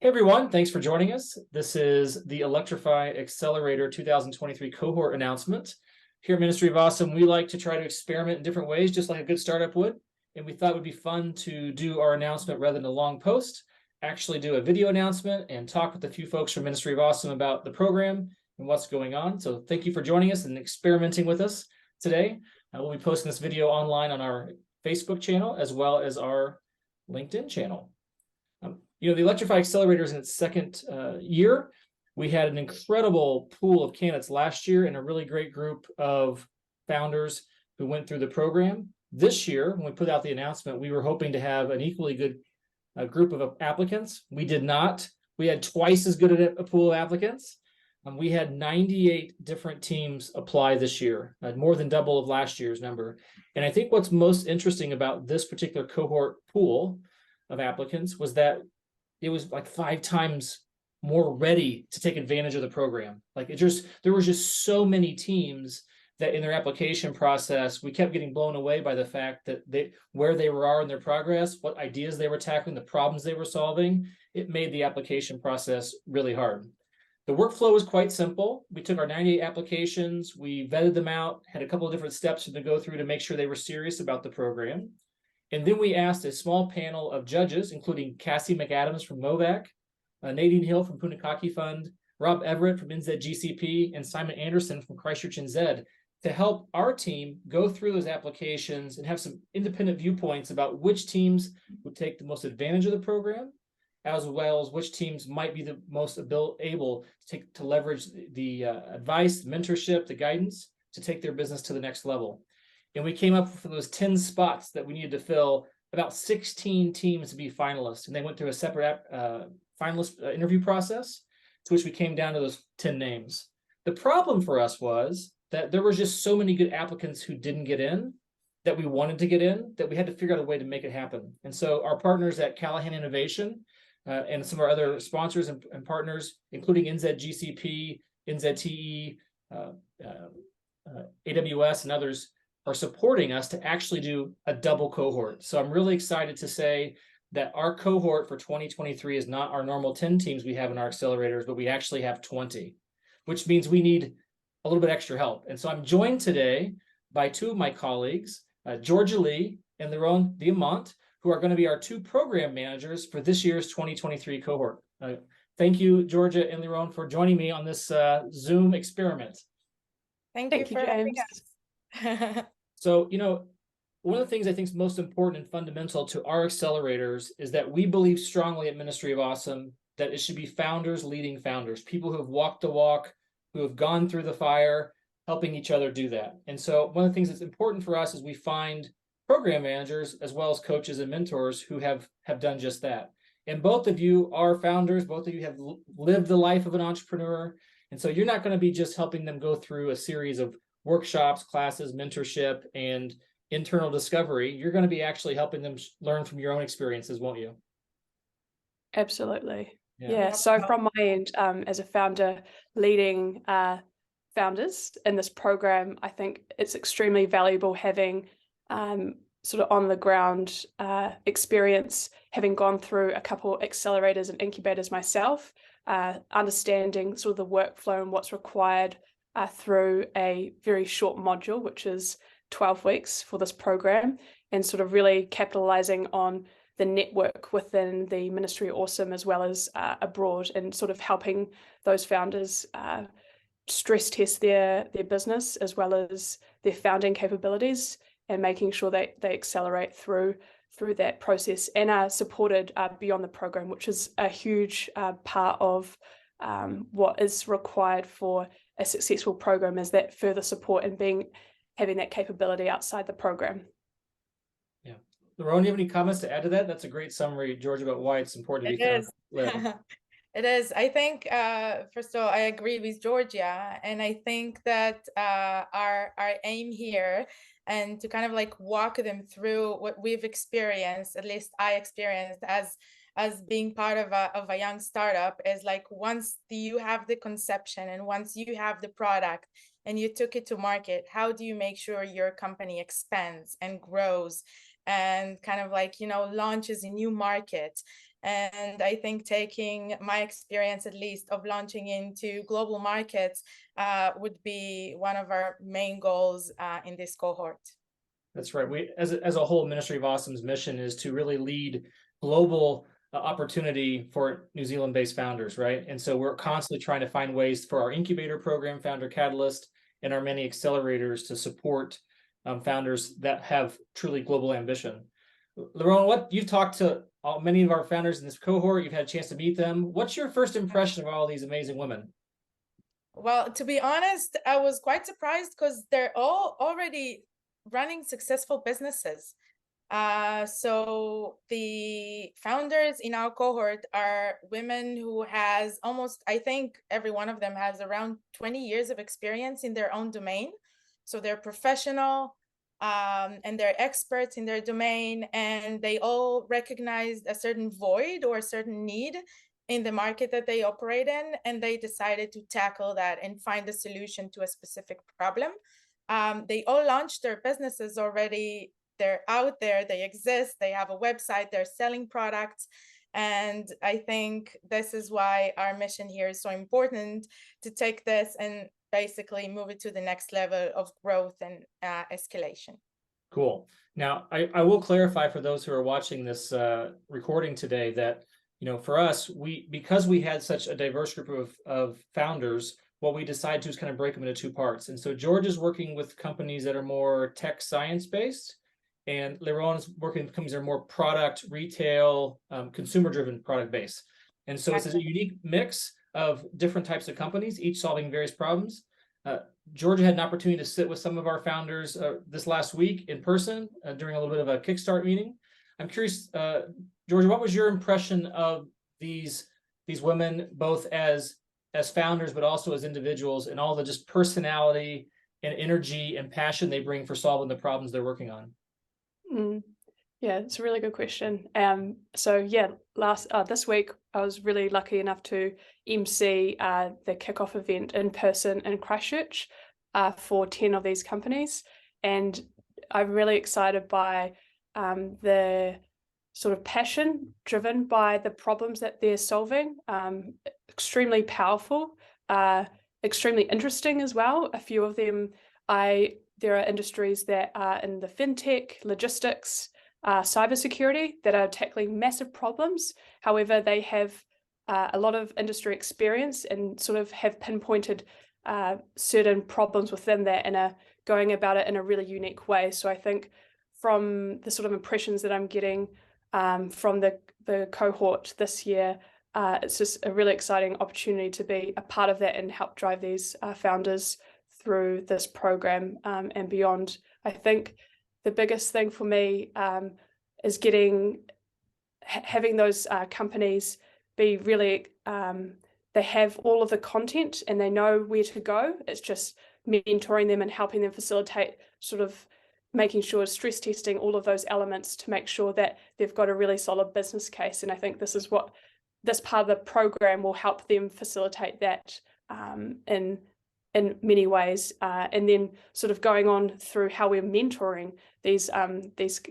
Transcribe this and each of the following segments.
Hey everyone, thanks for joining us. This is the Electrify Accelerator 2023 cohort announcement. Here at Ministry of Awesome, we like to try to experiment in different ways, just like a good startup would. And we thought it would be fun to do our announcement rather than a long post, actually do a video announcement and talk with a few folks from Ministry of Awesome about the program and what's going on. So thank you for joining us and experimenting with us today. We'll be posting this video online on our Facebook channel as well as our LinkedIn channel. The Electrify Accelerator is in its second year. We had an incredible pool of candidates last year and a really great group of founders who went through the program. This year, when we put out the announcement, we were hoping to have an equally good group of applicants. We did not. We had twice as good a pool of applicants. We had 98 different teams apply this year, more than double of last year's number. And I think what's most interesting about this particular cohort pool of applicants was that it was like 5 times more ready to take advantage of the program. There was just so many teams that in their application process, we kept getting blown away by the fact that where they are in their progress, what ideas they were tackling, the problems they were solving. It made the application process really hard. The workflow was quite simple. We took our 98 applications, we vetted them out, had a couple of different steps to go through to make sure they were serious about the program. And then we asked a small panel of judges, including Cassie McAdams from MOVAC, Nadine Hill from Punakaki Fund, Rob Everett from NZGCP, and Simon Anderson from Christchurch NZ, to help our team go through those applications and have some independent viewpoints about which teams would take the most advantage of the program, as well as which teams might be the most able to leverage the advice, mentorship, the guidance to take their business to the next level. And we came up with those 10 spots that we needed to fill, about 16 teams to be finalists. And they went through a separate finalist interview process, to which we came down to those 10 names. The problem for us was that there were just so many good applicants who didn't get in, that we wanted to get in, that we had to figure out a way to make it happen. And so our partners at Callahan Innovation and some of our other sponsors and partners, including NZGCP, NZTE, AWS, and others, are supporting us to actually do a double cohort. So I'm really excited to say that our cohort for 2023 is not our normal 10 teams we have in our accelerators, but we actually have 20, which means we need a little bit extra help. And so I'm joined today by 2 of my colleagues, Georgia Lee and Liron Diamont, who are going to be our 2 program managers for this year's 2023 cohort. Thank you, Georgia and Liron, for joining me on this Zoom experiment. Thank you for having us. So, one of the things I think is most important and fundamental to our accelerators is that we believe strongly at Ministry of Awesome that it should be founders leading founders, people who have walked the walk, who have gone through the fire, helping each other do that. And so one of the things that's important for us is we find program managers as well as coaches and mentors who have done just that. And both of you are founders, both of you have lived the life of an entrepreneur. And so you're not going to be just helping them go through a series of workshops, classes, mentorship, and internal discovery. You're going to be actually helping them learn from your own experiences, won't you? Absolutely. Yeah. So from my end, as a founder leading founders in this program, I think it's extremely valuable having sort of on the ground experience, having gone through a couple accelerators and incubators myself, understanding sort of the workflow and what's required through a very short module, which is 12 weeks for this program, and sort of really capitalizing on the network within the Ministry of Awesome as well as abroad, and sort of helping those founders stress test their business as well as their founding capabilities, and making sure they accelerate through that process and are supported beyond the program, which is a huge part of what is required for a successful program, is that further support and having that capability outside the program. Yeah. Liron, do you have any comments to add to that? That's a great summary, George, about why it's important to be found. It is. I think, first of all, I agree with Georgia. And I think that our aim here, and to kind of like walk them through what we've experienced, at least I experienced as being part of a young startup, is like, once you have the conception and once you have the product and you took it to market, how do you make sure your company expands and grows and kind of like, launches a new market? And I think taking my experience, at least, of launching into global markets would be one of our main goals in this cohort. That's right. We, as a whole, Ministry of Awesome's mission is to really lead global opportunity for New Zealand-based founders, right? And so we're constantly trying to find ways for our incubator program, Founder Catalyst, and our many accelerators to support founders that have truly global ambition. Liron, what you've talked to many of our founders in this cohort, you've had a chance to meet them. What's your first impression of all these amazing women? Well, to be honest, I was quite surprised because they're all already running successful businesses. So the founders in our cohort are women who has almost, I think every one of them has around 20 years of experience in their own domain. So they're professional and they're experts in their domain, and they all recognized a certain void or a certain need in the market that they operate in, and they decided to tackle that and find a solution to a specific problem. They all launched their businesses already. They're out there, they exist, they have a website, they're selling products. And I think this is why our mission here is so important, to take this and basically move it to the next level of growth and escalation. Cool. Now, I will clarify for those who are watching this recording today that, you know, for us, because we had such a diverse group of founders, what we decided to is kind of break them into two parts. And so George is working with companies that are more tech science based, and Liron is working with companies that are more product, retail, consumer driven product based. And so it's a unique mix of different types of companies, each solving various problems. Georgia had an opportunity to sit with some of our founders this last week in person during a little bit of a Kickstart meeting. I'm curious, Georgia, what was your impression of these women, both as founders, but also as individuals, and all the just personality and energy and passion they bring for solving the problems they're working on? Yeah, it's a really good question. So yeah, this week I was really lucky enough to MC the kickoff event in person in Christchurch for 10 of these companies, and I'm really excited by the sort of passion driven by the problems that they're solving. Extremely powerful, extremely interesting as well. A few of them, there are industries that are in the fintech, logistics, cybersecurity that are tackling massive problems. However, they have a lot of industry experience and sort of have pinpointed certain problems within that and are going about it in a really unique way. So I think from the sort of impressions that I'm getting from the cohort this year, it's just a really exciting opportunity to be a part of that and help drive these founders through this program and beyond. I think the biggest thing for me is having those companies be really, they have all of the content and they know where to go. It's just mentoring them and helping them facilitate, sort of making sure, stress testing all of those elements to make sure that they've got a really solid business case. And I think this is what this part of the program will help them facilitate that in many ways, and then sort of going on through how we're mentoring these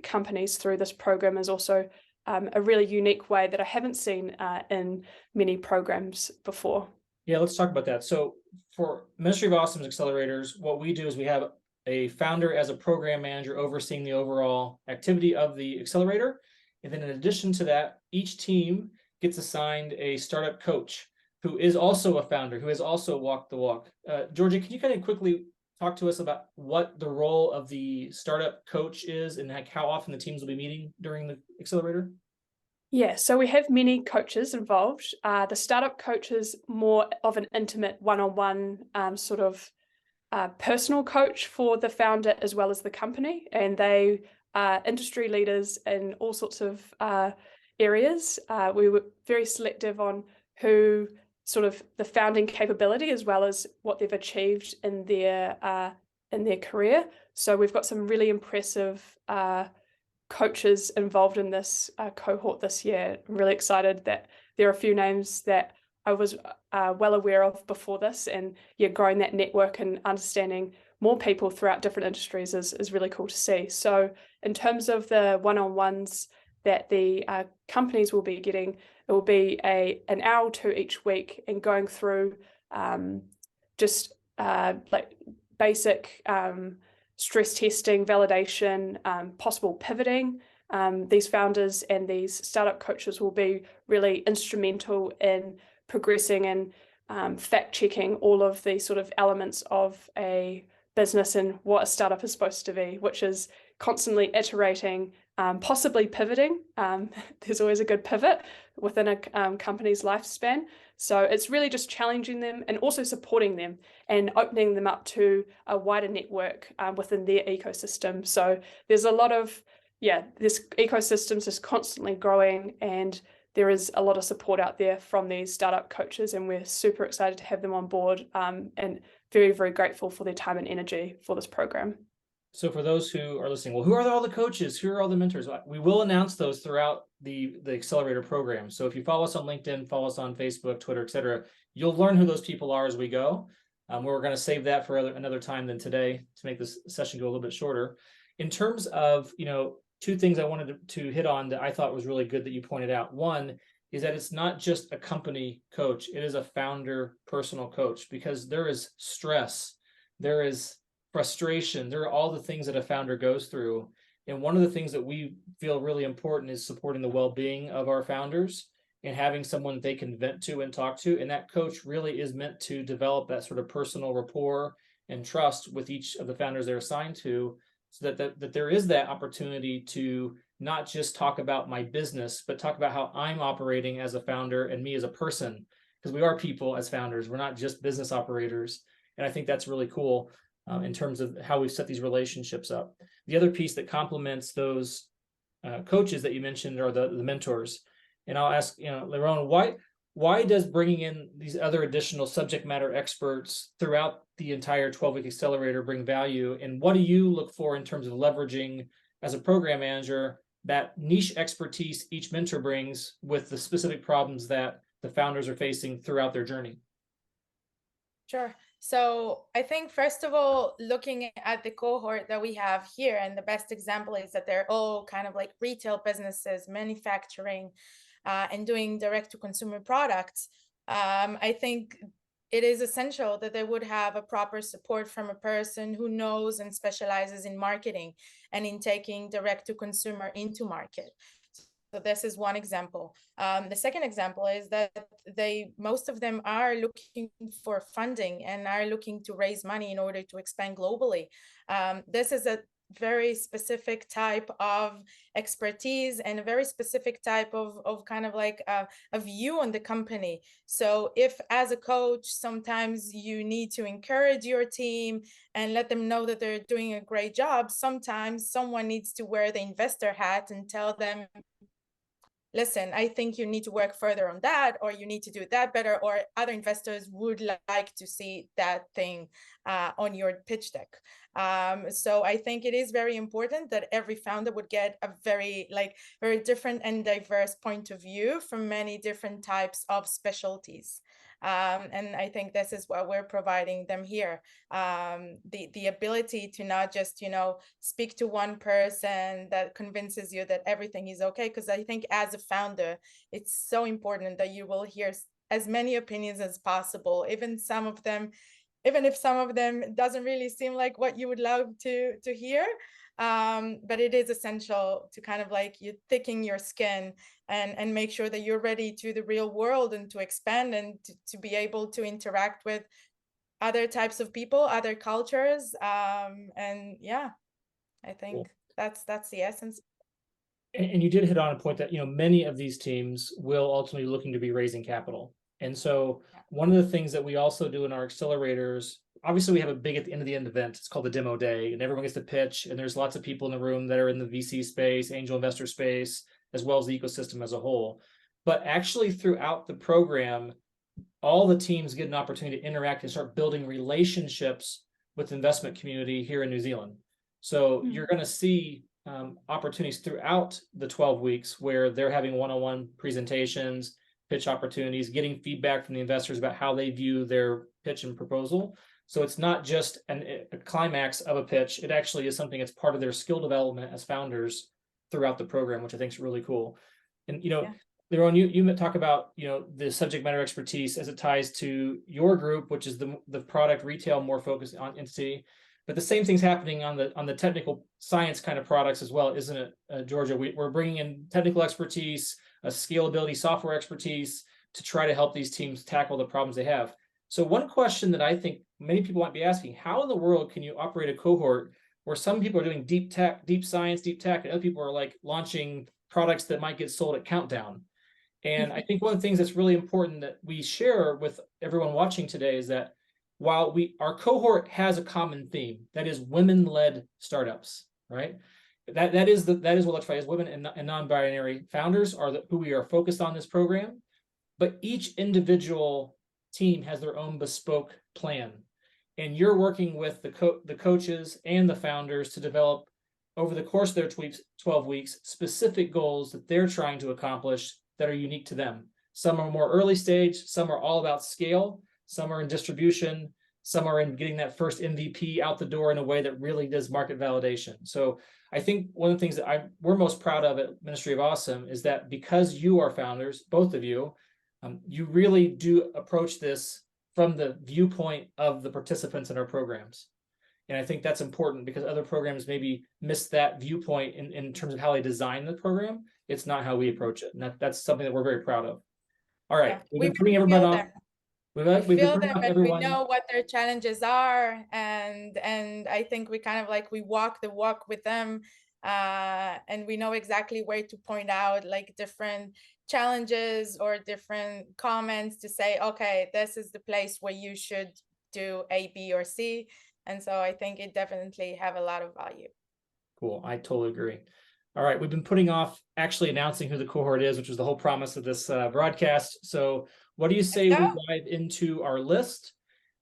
companies through this program is also a really unique way that I haven't seen in many programs before. Yeah, let's talk about that. So for Ministry of Awesome's accelerators, what we do is we have a founder as a program manager overseeing the overall activity of the accelerator. And then in addition to that, each team gets assigned a startup coach who is also a founder, who has also walked the walk. Georgia, can you kind of quickly talk to us about what the role of the startup coach is and like how often the teams will be meeting during the accelerator? Yeah, so we have many coaches involved. The startup coach is more of an intimate one-on-one sort of personal coach for the founder as well as the company, and they are industry leaders in all sorts of areas. We were very selective on who sort of the founding capability as well as what they've achieved in their career. So we've got some really impressive coaches involved in this cohort this year. I'm really excited that there are a few names that I was well aware of before this, and yeah, growing that network and understanding more people throughout different industries is really cool to see. So in terms of the one-on-ones, that the companies will be getting. It will be an hour or two each week, and going through just like basic stress testing, validation, possible pivoting. These founders and these startup coaches will be really instrumental in progressing and fact-checking all of the sort of elements of a business and what a startup is supposed to be, which is constantly iterating, possibly pivoting. There's always a good pivot within a company's lifespan. So it's really just challenging them and also supporting them and opening them up to a wider network within their ecosystem. So there's a lot of, this ecosystem's just constantly growing, and there is a lot of support out there from these startup coaches, and we're super excited to have them on board, and very, very grateful for their time and energy for this program. So for those who are listening, well, who are all the coaches? Who are all the mentors? We will announce those throughout the accelerator program. So if you follow us on LinkedIn, follow us on Facebook, Twitter, etc., you'll learn who those people are as we go. We're going to save that for another time than today to make this session go a little bit shorter. In terms of, two things I wanted to hit on that I thought was really good that you pointed out. One is that it's not just a company coach, it is a founder personal coach, because there is stress, there is frustration, there are all the things that a founder goes through. And one of the things that we feel really important is supporting the well-being of our founders and having someone they can vent to and talk to. And that coach really is meant to develop that sort of personal rapport and trust with each of the founders they're assigned to, so that there is that opportunity to not just talk about my business, but talk about how I'm operating as a founder and me as a person, because we are people as founders. We're not just business operators. And I think that's really cool in terms of how we've set these relationships up. The other piece that complements those coaches that you mentioned are the mentors. And I'll ask, Liron, why does bringing in these other additional subject matter experts throughout the entire 12-week accelerator bring value? And what do you look for in terms of leveraging, as a program manager, that niche expertise each mentor brings with the specific problems that the founders are facing throughout their journey? Sure. So I think, first of all, looking at the cohort that we have here, and the best example is that they're all kind of like retail businesses, manufacturing, and doing direct-to-consumer products. I think it is essential that they would have a proper support from a person who knows and specializes in marketing and in taking direct-to-consumer into market. So this is one example. The second example is that most of them are looking for funding and are looking to raise money in order to expand globally. This is a very specific type of expertise and a very specific type of kind of like a view on the company. So if as a coach, sometimes you need to encourage your team and let them know that they're doing a great job, sometimes someone needs to wear the investor hat and tell them, listen, I think you need to work further on that, or you need to do that better, or other investors would like to see that thing on your pitch deck. So I think it is very important that every founder would get a very different and diverse point of view from many different types of specialties. And I think this is what we're providing them here. The ability to not just, speak to one person that convinces you that everything is okay. Because I think as a founder, it's so important that you will hear as many opinions as possible, even if some of them doesn't really seem like what you would love to hear. But it is essential to kind of like you thicken your skin and make sure that you're ready to the real world and to expand and to be able to interact with other types of people, other cultures. And yeah, I think cool. That's the essence. And you did hit on a point that, many of these teams will ultimately be looking to be raising capital. And so one of the things that we also do in our accelerators, obviously we have a big at the end event. It's called the demo day, and everyone gets to pitch, and there's lots of people in the room that are in the VC space, angel investor space, as well as the ecosystem as a whole. But actually throughout the program, all the teams get an opportunity to interact and start building relationships with the investment community here in New Zealand. So you're going to see opportunities throughout the 12 weeks where they're having one-on-one presentations, pitch opportunities, getting feedback from the investors about how they view their pitch and proposal. So it's not just a climax of a pitch. It actually is something that's part of their skill development as founders throughout the program, which I think is really cool. And, Yeah. Liron, you talk about, the subject matter expertise as it ties to your group, which is the product retail more focused on entity. But the same thing's happening on the technical science kind of products as well, isn't it, Georgia? We're bringing in technical expertise, scalability, software expertise to try to help these teams tackle the problems they have. So one question that I think many people might be asking, how in the world can you operate a cohort where some people are doing deep tech, deep science, deep tech, and other people are like launching products that might get sold at Countdown? And I think one of the things that's really important that we share with everyone watching today is that while our cohort has a common theme, that is women-led startups, right? That is what Electrify is. Women and non-binary founders are who we are focused on this program, but each individual team has their own bespoke plan, and you're working with the coaches and the founders to develop over the course of their 12 weeks specific goals that they're trying to accomplish that are unique to them. Some are more early stage, some are all about scale, some are in distribution, some are in getting that first MVP out the door in a way that really does market validation. So I think one of the things that we're most proud of at Ministry of Awesome is that because you are founders, both of you, you really do approach this from the viewpoint of the participants in our programs. And I think that's important because other programs maybe miss that viewpoint in terms of how they design the program. It's not how we approach it. And that's something that we're very proud of. All right. Yeah. We've been putting everybody on. We've been feel putting them off and everyone. we know what their challenges are, and I think we kind of like we walk the walk with them, and we know exactly where to point out like different challenges or different comments to say, okay, this is the place where you should do A, B, or C. And so I think it definitely have a lot of value. Cool. I totally agree. All right. We've been putting off actually announcing who the cohort is, which was the whole promise of this broadcast. So what do you say we dive into our list?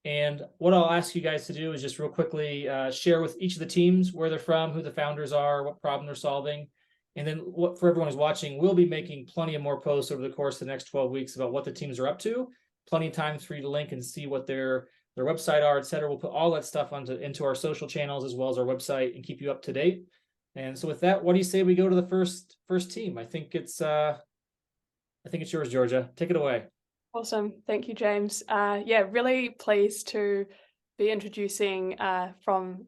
And what I'll ask you guys to do is just real quickly share with each of the teams where they're from, who the founders are, what problem they're solving. And then for everyone who's watching, we'll be making plenty of more posts over the course of the next 12 weeks about what the teams are up to. Plenty of time for you to link and see what their website are, et cetera. We'll put all that stuff into our social channels as well as our website and keep you up to date. And so with that, what do you say we go to the first team? I think it's yours, Georgia. Take it away. Awesome. Thank you, James. Yeah, really pleased to be introducing from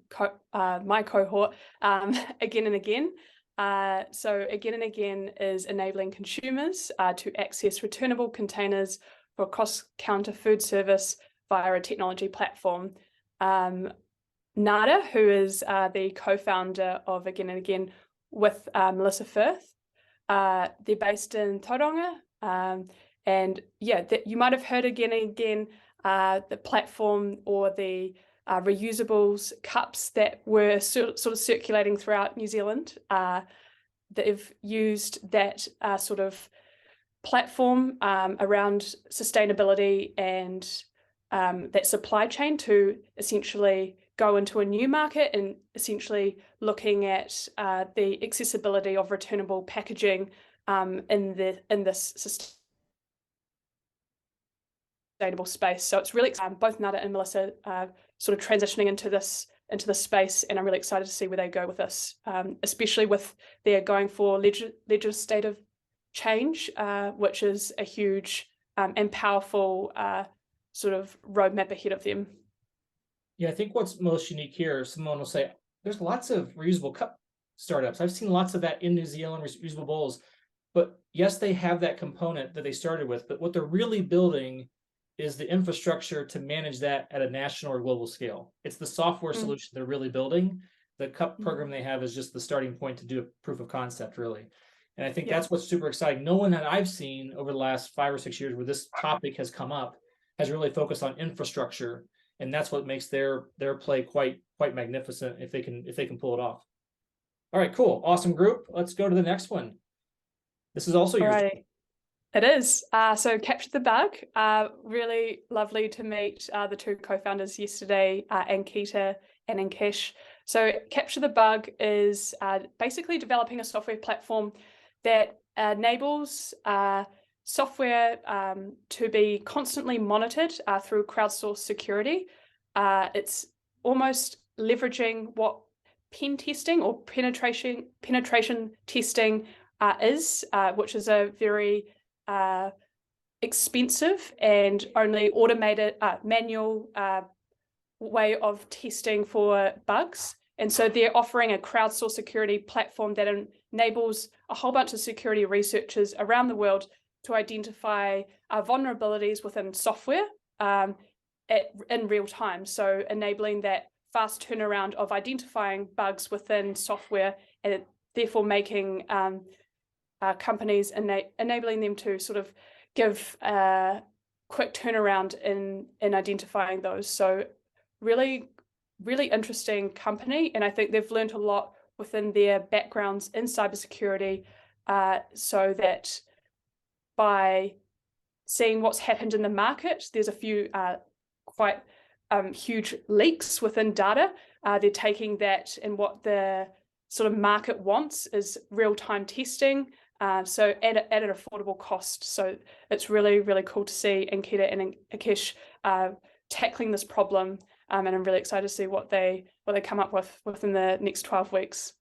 my cohort again and again. So again and again is enabling consumers to access returnable containers for cross-counter food service via a technology platform. Nada, who is the co-founder of Again and Again with Melissa Firth. They're based in Tauranga. And yeah, you might have heard Again and Again, the platform or the reusables cups that were sort of circulating throughout New Zealand. They've used that sort of platform around sustainability and that supply chain to essentially go into a new market and essentially looking at the accessibility of returnable packaging in this sustainable space. So it's really exciting. Both Nada and Melissa sort of transitioning into this space, and I'm really excited to see where they go with this, especially with their going for legislative change, which is a huge and powerful sort of roadmap ahead of them. Yeah, I think what's most unique here, someone will say, there's lots of reusable cup startups. I've seen lots of that in New Zealand, reusable bowls. But yes, they have that component that they started with, but what they're really building is the infrastructure to manage that at a national or global scale. It's the software solution they're really building. The cup program they have is just the starting point to do a proof of concept, really. And I think that's what's super exciting. No one that I've seen over the last 5 or 6 years where this topic has come up has really focused on infrastructure. And that's what makes their play quite magnificent if they can pull it off. All right, cool. Awesome group. Let's go to the next one. This is also yours. Right. It is. So Capture the Bug. Really lovely to meet the two co-founders yesterday, Ankita and Ankesh. So Capture the Bug is basically developing a software platform that enables software to be constantly monitored through crowdsourced security. It's almost leveraging what pen testing or penetration testing is, which is a very expensive and only automated manual way of testing for bugs. And so they're offering a crowdsourced security platform that enables a whole bunch of security researchers around the world to identify vulnerabilities within software in real time. So enabling that fast turnaround of identifying bugs within software, and therefore making companies, enabling them to sort of give a quick turnaround in identifying those. So really, really interesting company. And I think they've learned a lot within their backgrounds in cybersecurity, so that by seeing what's happened in the market, there's a few quite huge leaks within data. They're taking that, and what the sort of market wants is real-time testing, so at an affordable cost. So it's really, really cool to see Ankita and Akesh tackling this problem, and I'm really excited to see what they come up with within the next 12 weeks.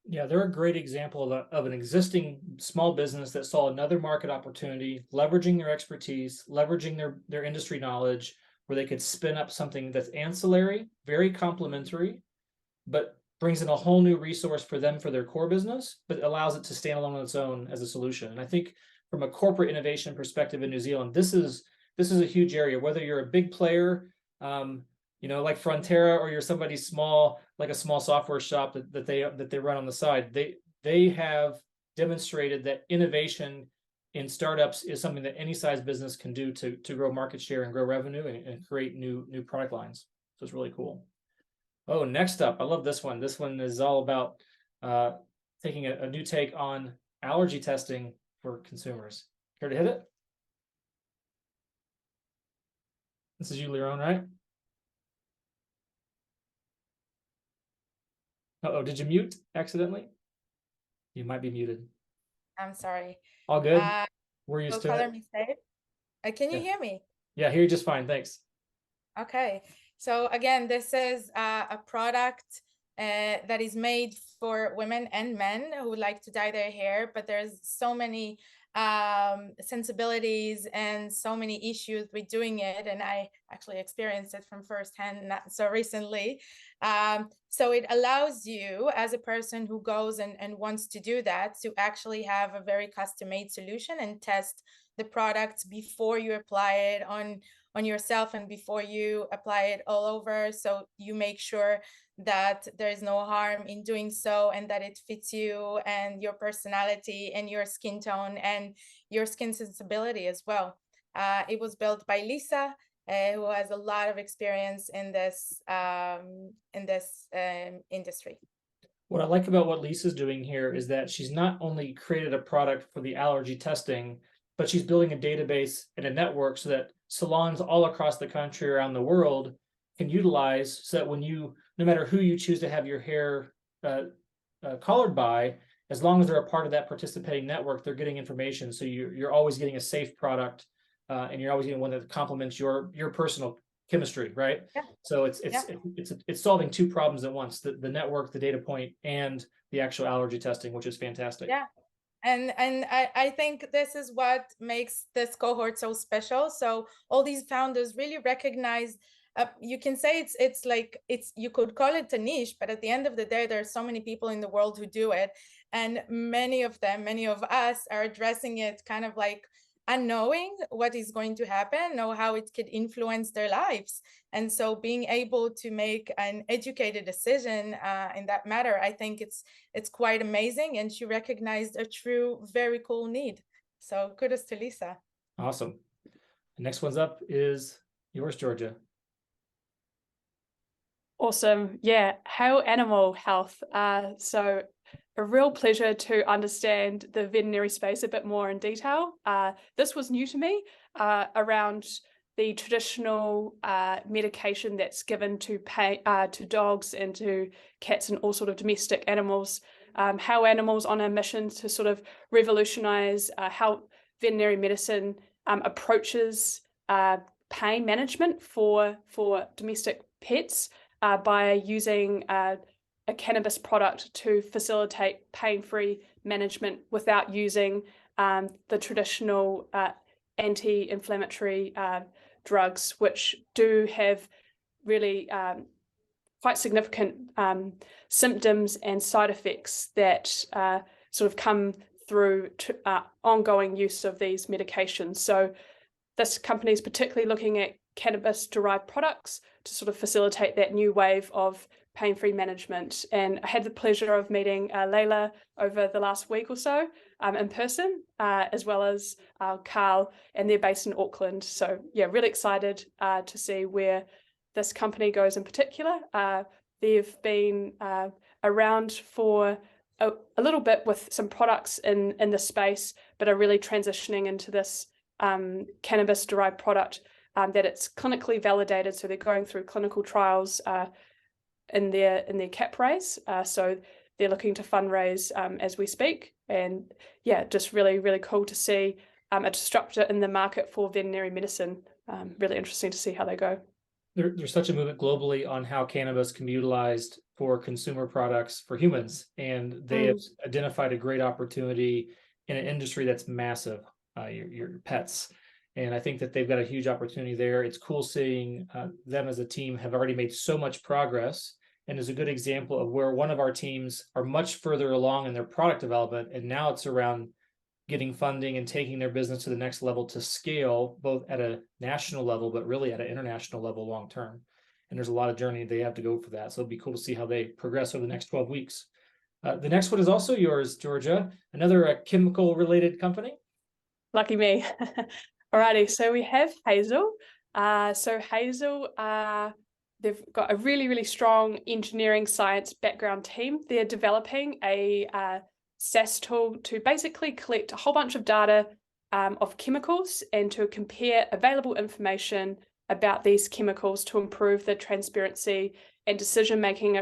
Yeah, they're a great example of an existing small business that saw another market opportunity, leveraging their expertise, leveraging their industry knowledge, where they could spin up something that's ancillary, very complementary, but brings in a whole new resource for them for their core business, but allows it to stand alone on its own as a solution. And I think from a corporate innovation perspective in New Zealand, this is a huge area. Whether you're a big player, like Frontera, or you're somebody small, like a small software shop that they run on the side, they have demonstrated that innovation in startups is something that any size business can do to grow market share and grow revenue and create new product lines. So it's really cool. Oh, next up, I love this one. This one is all about taking a new take on allergy testing for consumers. Care to hit it? This is you, Liron, right? Uh-oh, did you mute accidentally? You might be muted. I'm sorry. All good? We're used to color it. Me safe. Can you hear me? Yeah, hear you just fine. Thanks. Okay. So again, this is a product that is made for women and men who like to dye their hair, but there's so many sensibilities and so many issues with doing it, and I actually experienced it from firsthand not so recently. So it allows you, as a person who goes and wants to do that, to actually have a very custom-made solution and test the product before you apply it on yourself and before you apply it all over, so you make sure that there is no harm in doing so, and that it fits you and your personality and your skin tone and your skin sensibility as well. It was built by Lisa, who has a lot of experience in this industry. What I like about what Lisa's doing here is that she's not only created a product for the allergy testing, but she's building a database and a network so that salons all across the country, around the world, can utilize, so that when no matter who you choose to have your hair colored by, as long as they're a part of that participating network, they're getting information. So you're always getting a safe product, and you're always getting one that complements your personal chemistry, right? Yeah. So it's solving two problems at once: the network, the data point, and the actual allergy testing, which is fantastic. Yeah. And I think this is what makes this cohort so special. So all these founders really recognize, you can say you could call it a niche, but at the end of the day, there are so many people in the world who do it. And many of us are addressing it kind of like unknowing what is going to happen or how it could influence their lives. And so being able to make an educated decision in that matter, I think it's quite amazing. And she recognized a true, very cool need. So kudos to Lisa. Awesome. The next one's up is yours, Georgia. Awesome. Yeah, Hail Animal Health. So a real pleasure to understand the veterinary space a bit more in detail. This was new to me, around the traditional medication that's given to dogs and to cats and all sort of domestic animals. Hail Animal's on a mission to sort of revolutionize how veterinary medicine approaches pain management for domestic pets, by using a cannabis product to facilitate pain-free management without using the traditional anti-inflammatory drugs, which do have really quite significant symptoms and side effects that sort of come through ongoing use of these medications. So this company is particularly looking at cannabis-derived products to sort of facilitate that new wave of pain-free management. And I had the pleasure of meeting Lula over the last week or so in person, as well as Carl, and they're based in Auckland. So yeah, really excited to see where this company goes in particular. They've been around for a little bit with some products in the space, but are really transitioning into this cannabis-derived product that it's clinically validated. So they're going through clinical trials in their cap raise. So they're looking to fundraise as we speak. And yeah, just really, really cool to see a disruptor in the market for veterinary medicine. Really interesting to see how they go. There's such a movement globally on how cannabis can be utilized for consumer products for humans, and they have identified a great opportunity in an industry that's massive, your pets. And I think that they've got a huge opportunity there. It's cool seeing them as a team have already made so much progress, and is a good example of where one of our teams are much further along in their product development, and now it's around getting funding and taking their business to the next level to scale, both at a national level, but really at an international level long term. And there's a lot of journey they have to go for that. So it'll be cool to see how they progress over the next 12 weeks. The next one is also yours, Georgia, another chemical related company. Lucky me. Alrighty, so we have Hazel. So Hazel, they've got a really, really strong engineering science background team. They're developing a SaaS tool to basically collect a whole bunch of data of chemicals and to compare available information about these chemicals to improve the transparency and decision making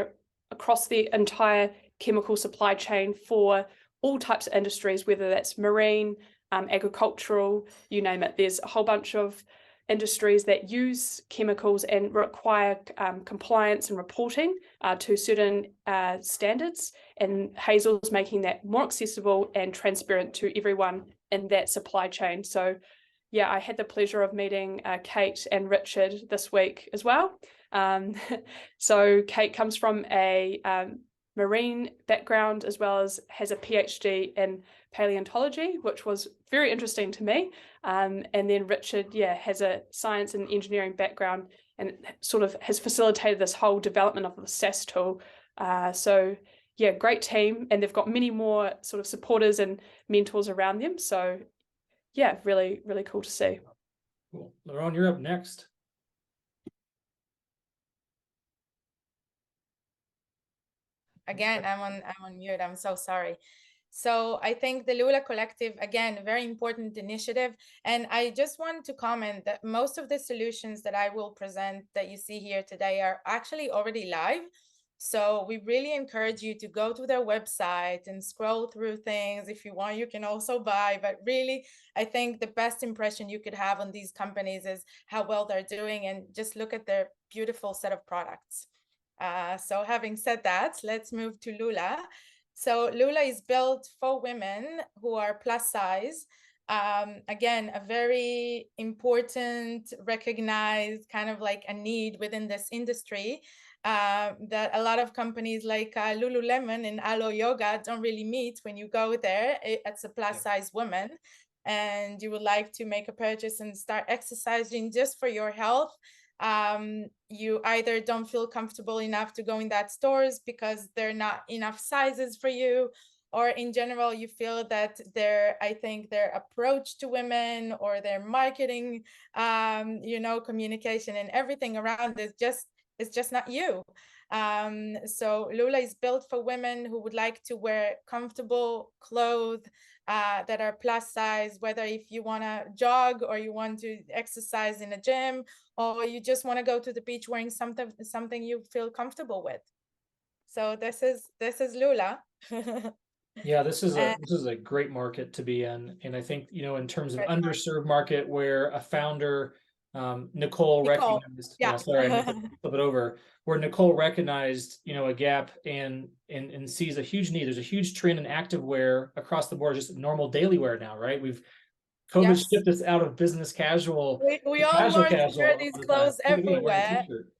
across the entire chemical supply chain for all types of industries, whether that's marine, agricultural, you name it. There's a whole bunch of industries that use chemicals and require compliance and reporting to certain standards, and Hazel's making that more accessible and transparent to everyone in that supply chain. So yeah, I had the pleasure of meeting Kate and Richard this week as well. So Kate comes from a marine background, as well as has a PhD in paleontology, which was very interesting to me. And then Richard, yeah, has a science and engineering background and sort of has facilitated this whole development of the SaaS tool. So yeah, great team. And they've got many more sort of supporters and mentors around them. So yeah, really, really cool to see. Cool. Liron, you're up next. Again, I'm on mute. I'm so sorry. So I think the Lula Collective, again, a very important initiative. And I just want to comment that most of the solutions that I will present that you see here today are actually already live. So we really encourage you to go to their website and scroll through things. If you want, you can also buy. But really, I think the best impression you could have on these companies is how well they're doing, and just look at their beautiful set of products. So having said that, let's move to Lula. So Lula is built for women who are plus size. Again, a very important, recognized kind of like a need within this industry that a lot of companies like Lululemon and Alo Yoga don't really meet. When you go there, it's a plus size woman and you would like to make a purchase and start exercising just for your health. You either don't feel comfortable enough to go in that stores because they're not enough sizes for you, or in general, you feel that I think their approach to women or their marketing, communication and everything around is just not you. So Lula is built for women who would like to wear comfortable clothes that are plus size, whether if you want to jog or you want to exercise in a gym, or you just want to go to the beach wearing something you feel comfortable with. So this is Lula. Yeah, this is a great market to be in. And I think, in terms of underserved market where a founder Nicole Nicole, recognized, yeah. sorry, I flip it over, where Nicole recognized, a gap and sees a huge need. There's a huge trend in activewear across the board, just normal daily wear now, right? COVID Yes. shipped us out of business casual. We to all want to casual wear all these the time. clothes Look at me, I'm wearing a everywhere. t-shirt.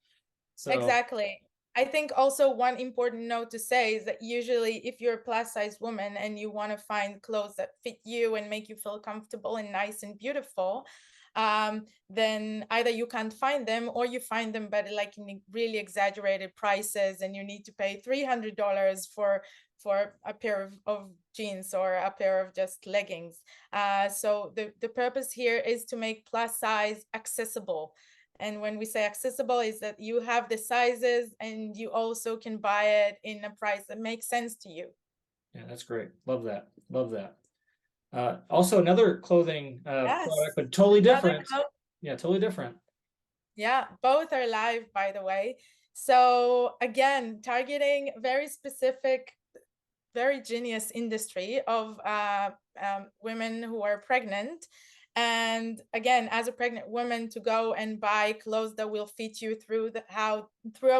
So Exactly. I think also one important note to say is that usually if you're a plus size woman and you want to find clothes that fit you and make you feel comfortable and nice and beautiful, then either you can't find them or you find them but like in really exaggerated prices, and you need to pay $300 for a pair of jeans or a pair of just leggings. So the purpose here is to make plus size accessible. And when we say accessible, is that you have the sizes and you also can buy it in a price that makes sense to you. yeah, that's great. Love that. Love that. Also another clothing Yes. product, but totally different. Yeah, totally different. Yeah, both are live, by the way. So again, targeting very specific, very genius industry of women who are pregnant. And again, as a pregnant woman, to go and buy clothes that will fit you throughout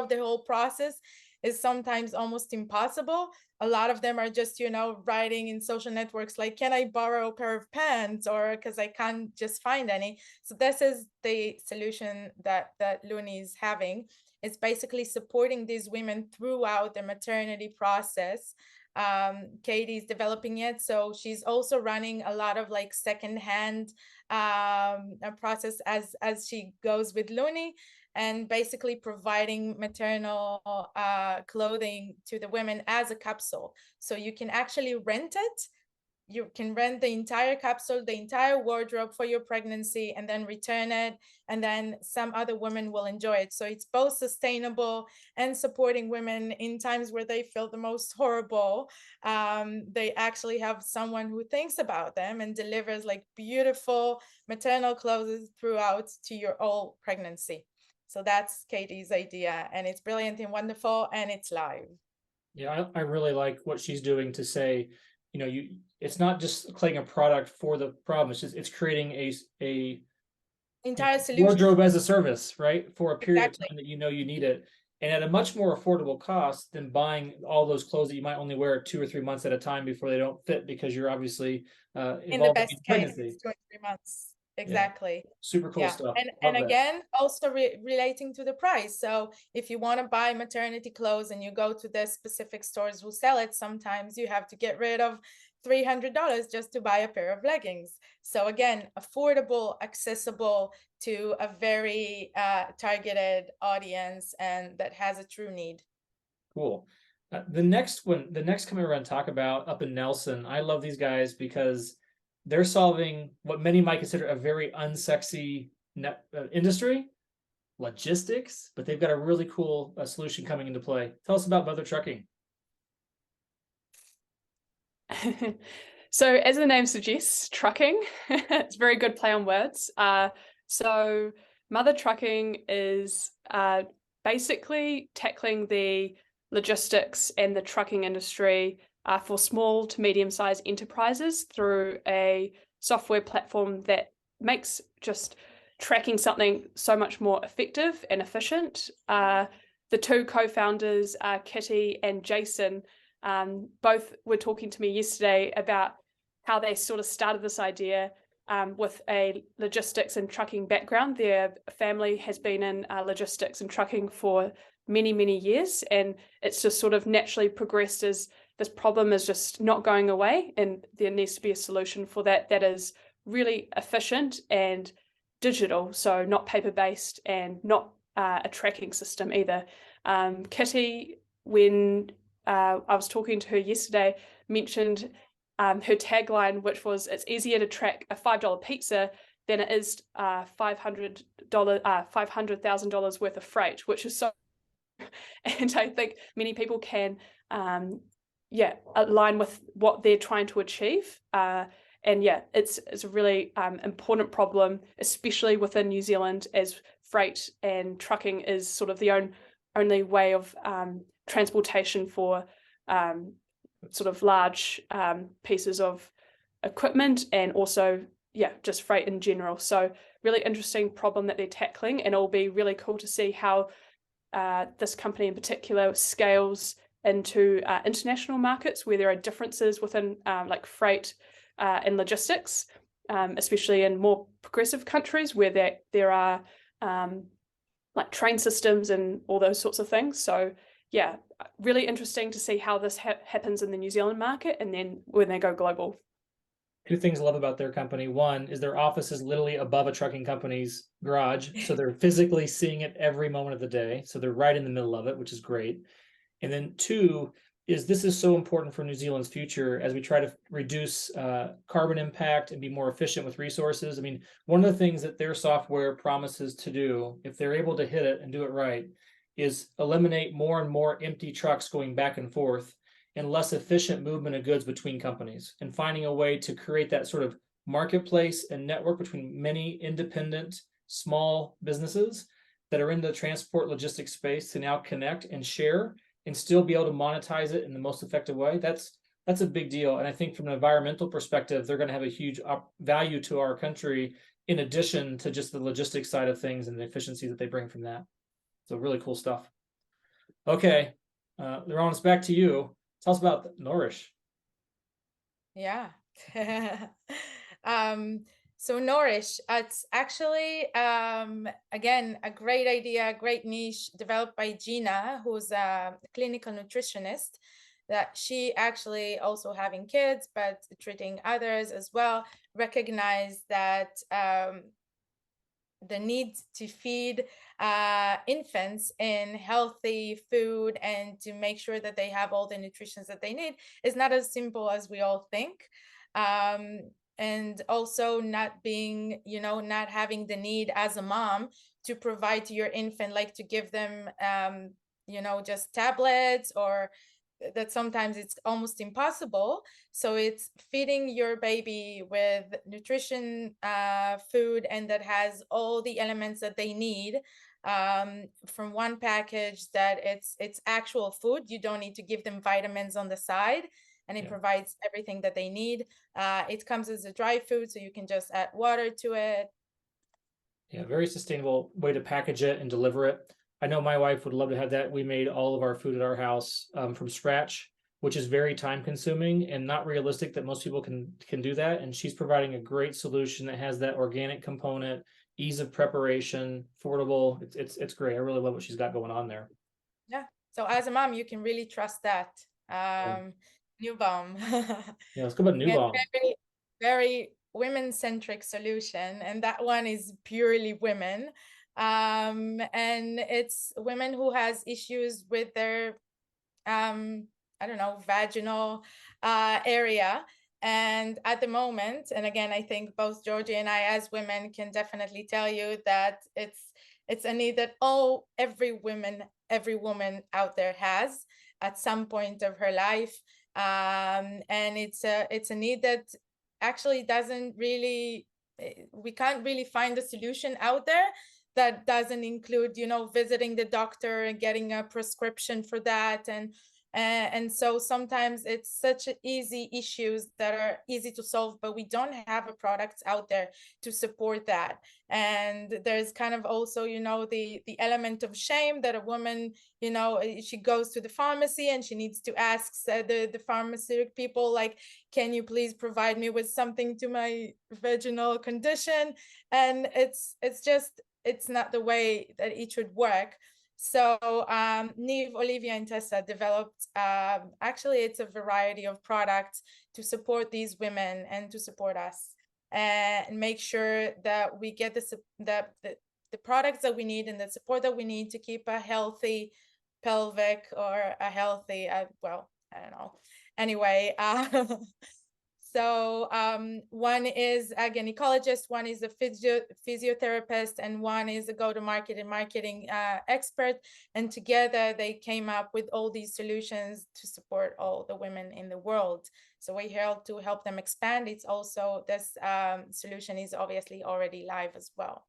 the whole process is sometimes almost impossible. A lot of them are just, writing in social networks like, can I borrow a pair of pants, or because I can't just find any. So this is the solution that Luna is having. It's basically supporting these women throughout the maternity process. Katie is developing it, so she's also running a lot of like secondhand process as she goes with Looney, and basically providing maternal clothing to the women as a capsule. So you can actually rent it. You can rent the entire capsule, the entire wardrobe for your pregnancy, and then return it, and then some other women will enjoy it. So it's both sustainable and supporting women in times where they feel the most horrible. They actually have someone who thinks about them and delivers like beautiful maternal clothes throughout to your whole pregnancy. So that's Katie's idea, and it's brilliant and wonderful, and it's live. Yeah, I really like what she's doing to say, it's not just creating a product for the problem. It's creating a Entire solution. wardrobe as a service, right? For a period Exactly. of time that you need it, and at a much more affordable cost than buying all those clothes that you might only wear 2 or 3 months at a time before they don't fit because you're obviously In the best in case, pregnancy. it's 2 or 3 months. Exactly. Super cool stuff. And again, also relating to the price. So if you want to buy maternity clothes and you go to the specific stores who sell it, sometimes you have to get rid of $300 just to buy a pair of leggings. So again, affordable, accessible to a very targeted audience, and that has a true need. Cool. The next company we're going to talk about up in Nelson, I love these guys because they're solving what many might consider a very unsexy industry, logistics, but they've got a really cool solution coming into play. Tell us about Mother Trucking. So as the name suggests, trucking, it's a very good play on words. So Mother Trucking is basically tackling the logistics and the trucking industry for small to medium-sized enterprises through a software platform that makes just tracking something so much more effective and efficient. The two co-founders, Kitty and Jason, both were talking to me yesterday about how they sort of started this idea with a logistics and trucking background. Their family has been in logistics and trucking for many, many years, and it's just sort of naturally progressed as this problem is just not going away, and there needs to be a solution for that is really efficient and digital, so not paper-based and not a tracking system either. Kitty, when I was talking to her yesterday, mentioned her tagline, which was, it's easier to track a $5 pizza than it is $500,000 worth of freight, which is so, and I think many people can align with what they're trying to achieve. And yeah, it's a really important problem, especially within New Zealand, as freight and trucking is sort of the only way of transportation for sort of large pieces of equipment, and also just freight in general. So really interesting problem that they're tackling, and it'll be really cool to see how this company in particular scales into international markets where there are differences within like freight and logistics, especially in more progressive countries where there are like train systems and all those sorts of things. So yeah, really interesting to see how this happens in the New Zealand market and then when they go global. Two things I love about their company. One is their office is literally above a trucking company's garage. So they're physically seeing it every moment of the day. So they're right in the middle of it, which is great. And then two is this is so important for New Zealand's future as we try to reduce carbon impact and be more efficient with resources. I mean, one of the things that their software promises to do, if they're able to hit it and do it right, is eliminate more and more empty trucks going back and forth and less efficient movement of goods between companies, and finding a way to create that sort of marketplace and network between many independent small businesses that are in the transport logistics space to now connect and share and still be able to monetize it in the most effective way. That's a big deal. And I think from an environmental perspective, they're going to have a huge value to our country in addition to just the logistics side of things and the efficiency that they bring from that. So really cool stuff. Okay, Liron, it's back to you. Tell us about Nourish. Yeah. So Nourish, it's actually, again, a great idea, great niche developed by Gina, who's a clinical nutritionist, that she actually also having kids, but treating others as well, recognized that the need to feed infants in healthy food and to make sure that they have all the nutrition that they need is not as simple as we all think. And also not being, not having the need as a mom to provide to your infant, like to give them, just tablets, or that sometimes it's almost impossible. So it's feeding your baby with nutrition food, and that has all the elements that they need from one package, that it's actual food. You don't need to give them vitamins on the side, and it provides everything that they need. It comes as a dry food, so you can just add water to it. Yeah, very sustainable way to package it and deliver it. I know my wife would love to have that. We made all of our food at our house from scratch, which is very time consuming and not realistic that most people can do that. And she's providing a great solution that has that organic component, ease of preparation, affordable. It's great. I really love what she's got going on there. Yeah. So as a mom, you can really trust that. New Bomb. Yeah, let's go about New Bomb. Very, very women-centric solution, and that one is purely women. And it's women who has issues with their vaginal area. And at the moment, and again, I think both Georgie and I as women can definitely tell you that it's a need that every woman out there has at some point of her life. And it's a need that actually doesn't really, we can't really find a solution out there that doesn't include, visiting the doctor and getting a prescription for that. And so sometimes it's such easy issues that are easy to solve, but we don't have a product out there to support that. And there's kind of also, the element of shame that a woman, she goes to the pharmacy and she needs to ask the pharmacy people, like, can you please provide me with something to my vaginal condition? And it's not the way that it should work. So Niamh, Olivia, and Tessa developed, actually it's a variety of products to support these women and to support us, and make sure that we get the products that we need and the support that we need to keep a healthy pelvic, or a healthy, well, I don't know. Anyway, so one is a gynecologist, one is a physiotherapist, and one is a go-to-market and marketing expert. And together they came up with all these solutions to support all the women in the world. So we're here to help them expand. It's also, this solution is obviously already live as well.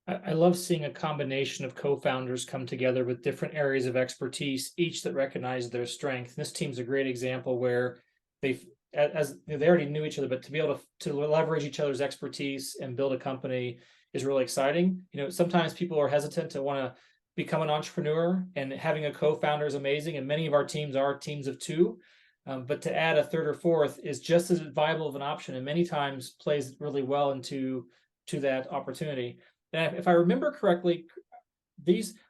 I love seeing a combination of co-founders come together with different areas of expertise, each that recognize their strength. This team's a great example where they've as they already knew each other, but to be able to leverage each other's expertise and build a company is really exciting. Sometimes people are hesitant to want to become an entrepreneur, and having a co-founder is amazing. And many of our teams are teams of two, but to add a third or fourth is just as viable of an option, and many times plays really well into that opportunity. And if I remember correctly,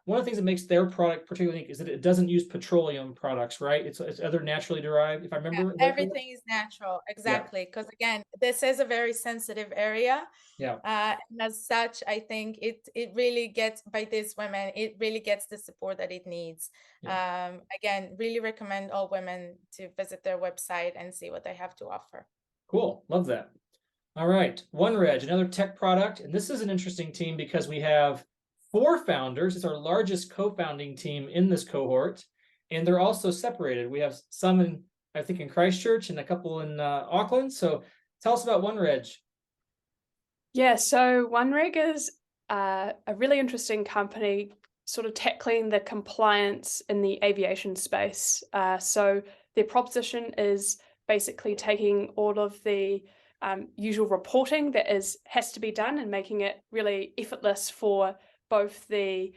one of the things that makes their product particularly unique is that it doesn't use petroleum products, right? It's other naturally derived, if I remember. Everything is natural, exactly. Because again, this is a very sensitive area. Yeah. And as such, I think it really gets, by these women, it really gets the support that it needs. Yeah. Again, really recommend all women to visit their website and see what they have to offer. Cool, love that. All right, OneReg, another tech product, and this is an interesting team because we have 4 founders. It's our largest co-founding team in this cohort, and they're also separated. We have some in, I think, in Christchurch and a couple in Auckland. So tell us about OneReg. Yeah, so OneReg is a really interesting company, sort of tackling the compliance in the aviation space. So their proposition is basically taking all of the usual reporting that has to be done and making it really effortless for both the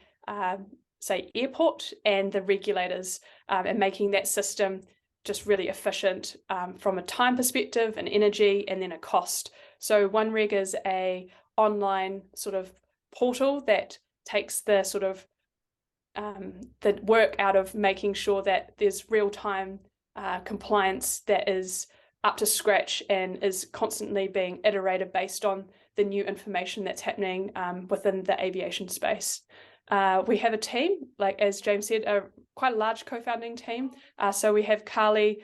say airport and the regulators, and making that system just really efficient from a time perspective and energy, and then a cost. So OneReg is a online sort of portal that takes the sort of the work out of making sure that there's real-time compliance that is up to scratch and is constantly being iterated based on the new information that's happening within the aviation space. We have a team, like as James said, quite a large co-founding team. So we have Carly,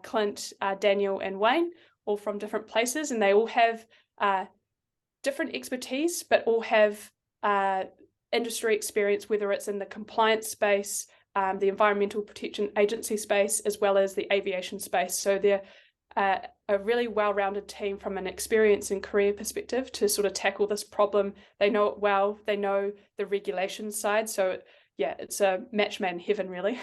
Clint, Daniel, and Wayne, all from different places, and they all have different expertise, but all have industry experience, whether it's in the compliance space, the Environmental Protection Agency space, as well as the aviation space. So they're a really well-rounded team from an experience and career perspective to sort of tackle this problem. They know it well. They know the regulation side. So yeah, it's a match made in heaven, really.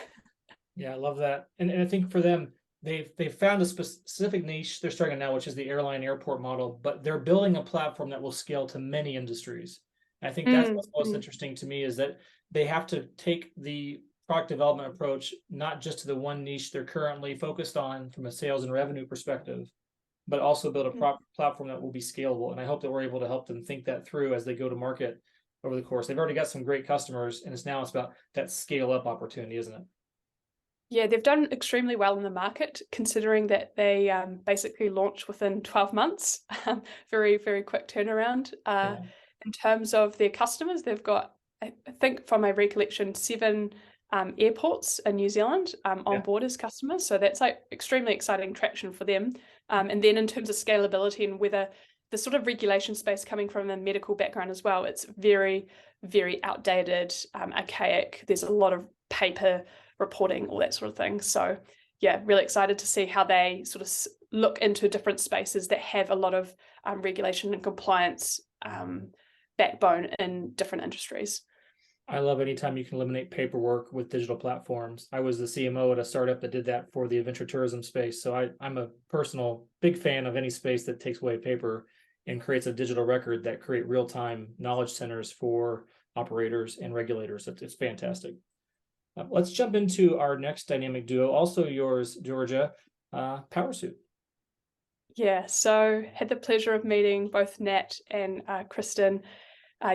Yeah, I love that. And I think for them, they've found a specific niche they're starting now, which is the airline airport model, but they're building a platform that will scale to many industries. And I think that's what's most interesting to me, is that they have to take the product development approach not just to the one niche they're currently focused on from a sales and revenue perspective, but also build a platform that will be scalable. And I hope that we're able to help them think that through as they go to market over the course. They've already got some great customers, and it's about that scale up opportunity, isn't it? Yeah, they've done extremely well in the market, considering that they basically launched within 12 months. Very, very quick turnaround. In terms of their customers, they've got, I think from my recollection, 7 airports in New Zealand on board as customers. So that's like extremely exciting traction for them. And then in terms of scalability and whether the sort of regulation space coming from a medical background as well, it's very, very outdated, archaic. There's a lot of paper reporting, all that sort of thing. So yeah, really excited to see how they sort of look into different spaces that have a lot of regulation and compliance backbone in different industries. I love anytime you can eliminate paperwork with digital platforms. I was the CMO at a startup that did that for the adventure tourism space. So I'm a personal big fan of any space that takes away paper and creates a digital record that create real-time knowledge centers for operators and regulators. It's fantastic. Let's jump into our next dynamic duo, also yours, Georgia, PowerSuit. Yeah, so had the pleasure of meeting both Nat and Kristen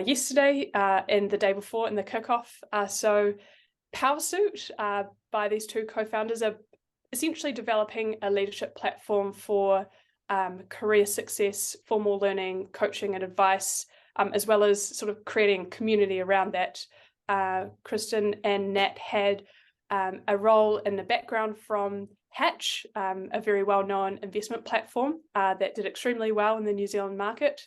yesterday and the day before in the kickoff. So PowerSuit, by these 2 co-founders, are essentially developing a leadership platform for career success, formal learning, coaching and advice, as well as sort of creating community around that. Kristen and Nat had a role in the background from Hatch, a very well-known investment platform that did extremely well in the New Zealand market.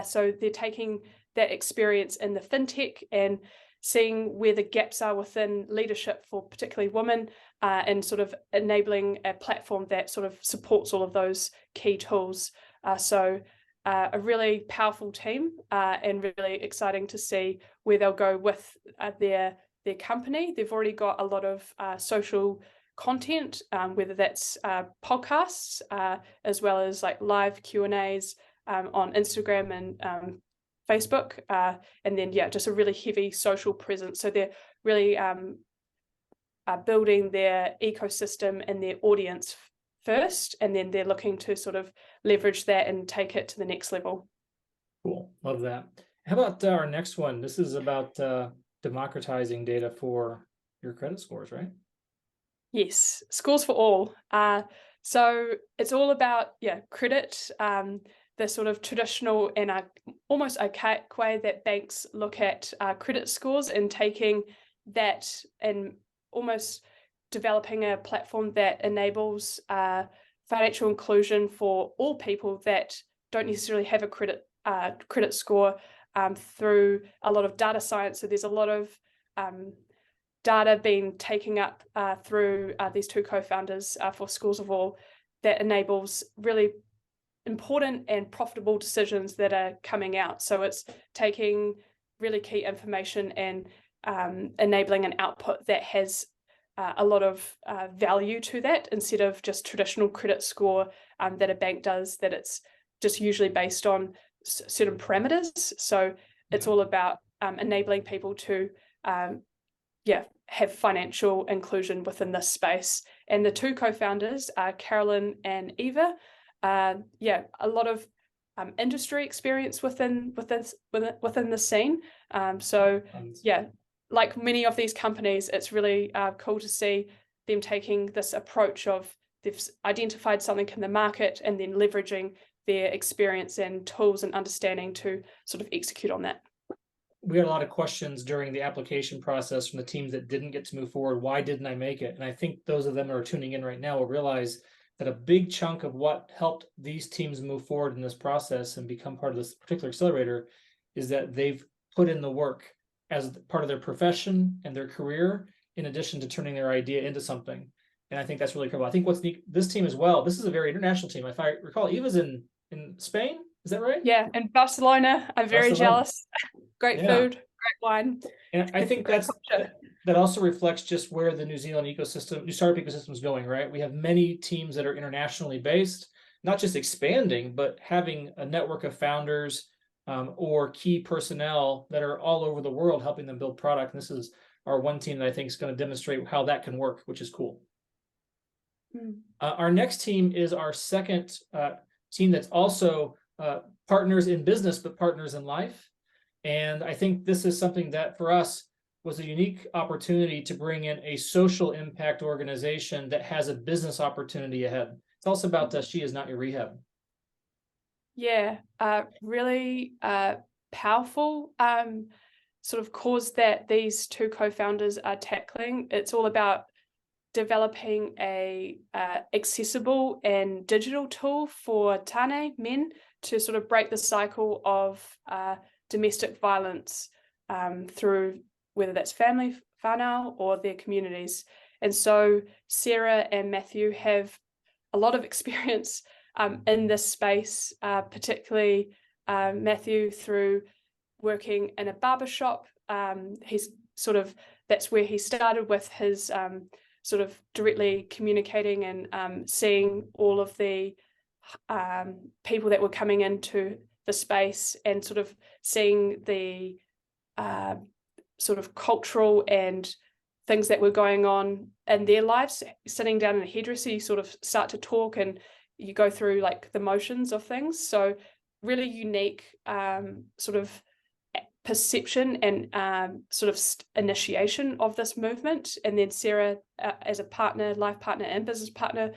So they're taking that experience in the fintech and seeing where the gaps are within leadership for particularly women, and sort of enabling a platform that sort of supports all of those key tools. So a really powerful team, and really exciting to see where they'll go with their company. They've already got a lot of social content, whether that's podcasts, as well as like live Q&As on Instagram and Facebook, and then just a really heavy social presence. So they're really building their ecosystem and their audience first, and then they're looking to sort of leverage that and take it to the next level. Cool, love that. How about our next one? This is about democratizing data for your credit scores, right? Yes, scores for all. So it's all about credit, the sort of traditional and almost archaic way that banks look at credit scores, and taking that and almost developing a platform that enables financial inclusion for all people that don't necessarily have a credit score, through a lot of data science. So there's a lot of data being taken up through these two co-founders for Schools of All, that enables really important and profitable decisions that are coming out. So it's taking really key information and enabling an output that has a lot of value to that, instead of just traditional credit score that a bank does, that it's just usually based on certain parameters. So it's all about enabling people to have financial inclusion within this space. And the two co-founders are Carolyn and Eva. A lot of industry experience within the scene. Like many of these companies, it's really cool to see them taking this approach of, they've identified something in the market and then leveraging their experience and tools and understanding to sort of execute on that. We had a lot of questions during the application process from the teams that didn't get to move forward. Why didn't I make it? And I think those of them that are tuning in right now will realize that a big chunk of what helped these teams move forward in this process and become part of this particular accelerator is that they've put in the work as part of their profession and their career, in addition to turning their idea into something. And I think that's really cool. I think what's neat, this team as well, this is a very international team. If I recall, Eva's in Spain, is that right? Yeah, in Barcelona. I'm very jealous. Great food, great wine. And I think that also reflects just where the New Zealand ecosystem, new startup ecosystem is going, right? We have many teams that are internationally based, not just expanding, but having a network of founders or key personnel that are all over the world helping them build product. And this is our one team that I think is going to demonstrate how that can work, which is cool. Our next team is our second team that's also partners in business, but partners in life. And I think this is something that for us was a unique opportunity to bring in a social impact organization that has a business opportunity ahead. It's also about She Is Not Your Rehab. Yeah, really powerful sort of cause that these two co-founders are tackling. It's all about developing a accessible and digital tool for tane men to sort of break the cycle of domestic violence through whether that's family whānau or their communities. And so Sarah and Matthew have a lot of experience in this space, particularly Matthew through working in a barbershop. That's where he started with his sort of directly communicating and seeing all of the people that were coming into the space, and sort of seeing the sort of cultural and things that were going on in their lives. Sitting down in a hairdresser, you sort of start to talk and you go through like the motions of things. So really unique sort of perception and sort of initiation of this movement. And then Sarah, as a partner, life partner and business partner,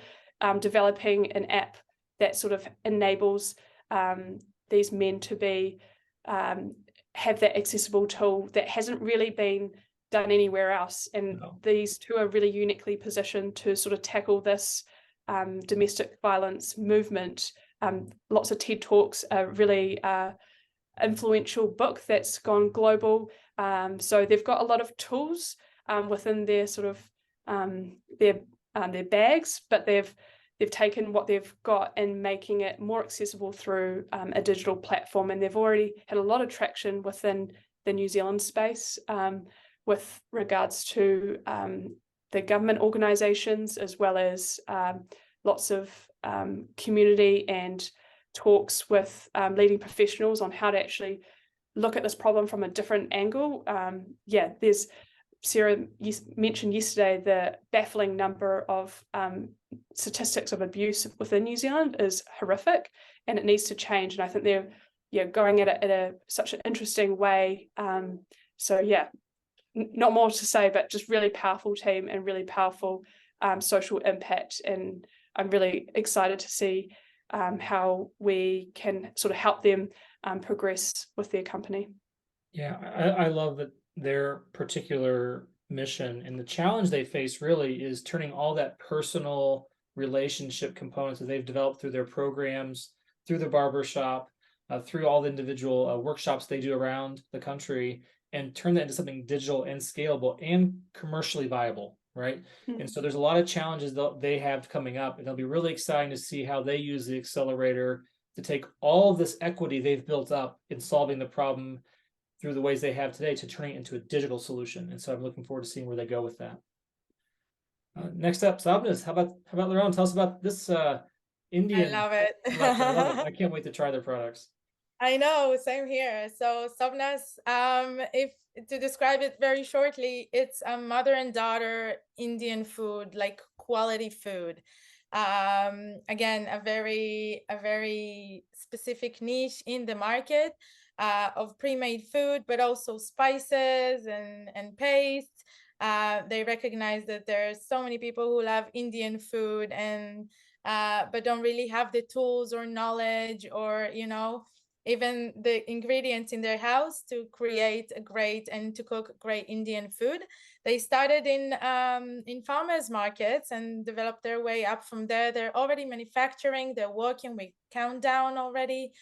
developing an app that sort of enables these men to be have that accessible tool that hasn't really been done anywhere else. And these two are really uniquely positioned to sort of tackle this domestic violence movement. Lots of TED Talks, a really influential book that's gone global. So they've got a lot of tools within their sort of their bags, but they've taken what they've got and making it more accessible through a digital platform. And they've already had a lot of traction within the New Zealand space with regards to the government organizations, as well as lots of community and talks with leading professionals on how to actually look at this problem from a different angle. There's, Sarah mentioned yesterday, the baffling number of statistics of abuse within New Zealand is horrific, and it needs to change. And I think they're going at it in such an interesting way. Not more to say, but just really powerful team and really powerful social impact. And I'm really excited to see how we can sort of help them progress with their company. Yeah, I love that their particular mission, and the challenge they face really is turning all that personal relationship components that they've developed through their programs, through the barbershop, through all the individual workshops they do around the country, and turn that into something digital and scalable and commercially viable, right? And so there's a lot of challenges that they have coming up, and it'll be really exciting to see how they use the accelerator to take all of this equity they've built up in solving the problem through the ways they have today to turning it into a digital solution. And so I'm looking forward to seeing where they go with that. Next up, Sabnas, how about Liron? Tell us about this Indian. I love it. I love it. I can't wait to try their products. I know, same here. So Sabnas, if to describe it very shortly, it's a mother and daughter Indian food, like quality food. Again, a very specific niche in the market of pre-made food, but also spices and paste. They recognize that there's so many people who love Indian food and but don't really have the tools or knowledge or even the ingredients in their house to create a great and to cook great Indian food. They started in farmers markets and developed their way up from there. They're already manufacturing, they're working with Countdown already.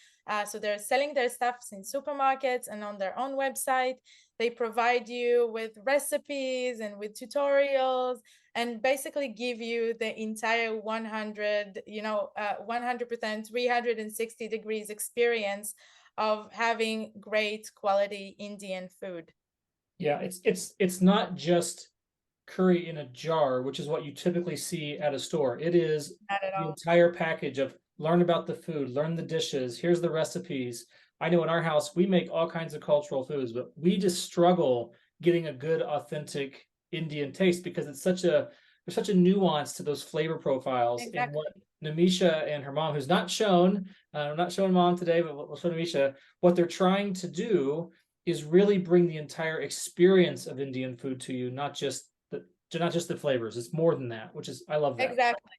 So they're selling their stuffs in supermarkets and on their own website. They provide you with recipes and with tutorials and basically give you the entire 100%, 360 degrees experience of having great quality Indian food. Yeah, it's not just curry in a jar, which is what you typically see at a store. It is the entire package of learn about the food, learn the dishes, here's the recipes. I know in our house, we make all kinds of cultural foods, but we just struggle getting a good, authentic Indian taste because it's there's such a nuance to those flavor profiles. Exactly. And what Namisha and her mom, who's not shown, I'm not showing mom today, but we'll show Namisha, what they're trying to do is really bring the entire experience of Indian food to you, not just the flavors. It's more than that, which is, I love that. Exactly.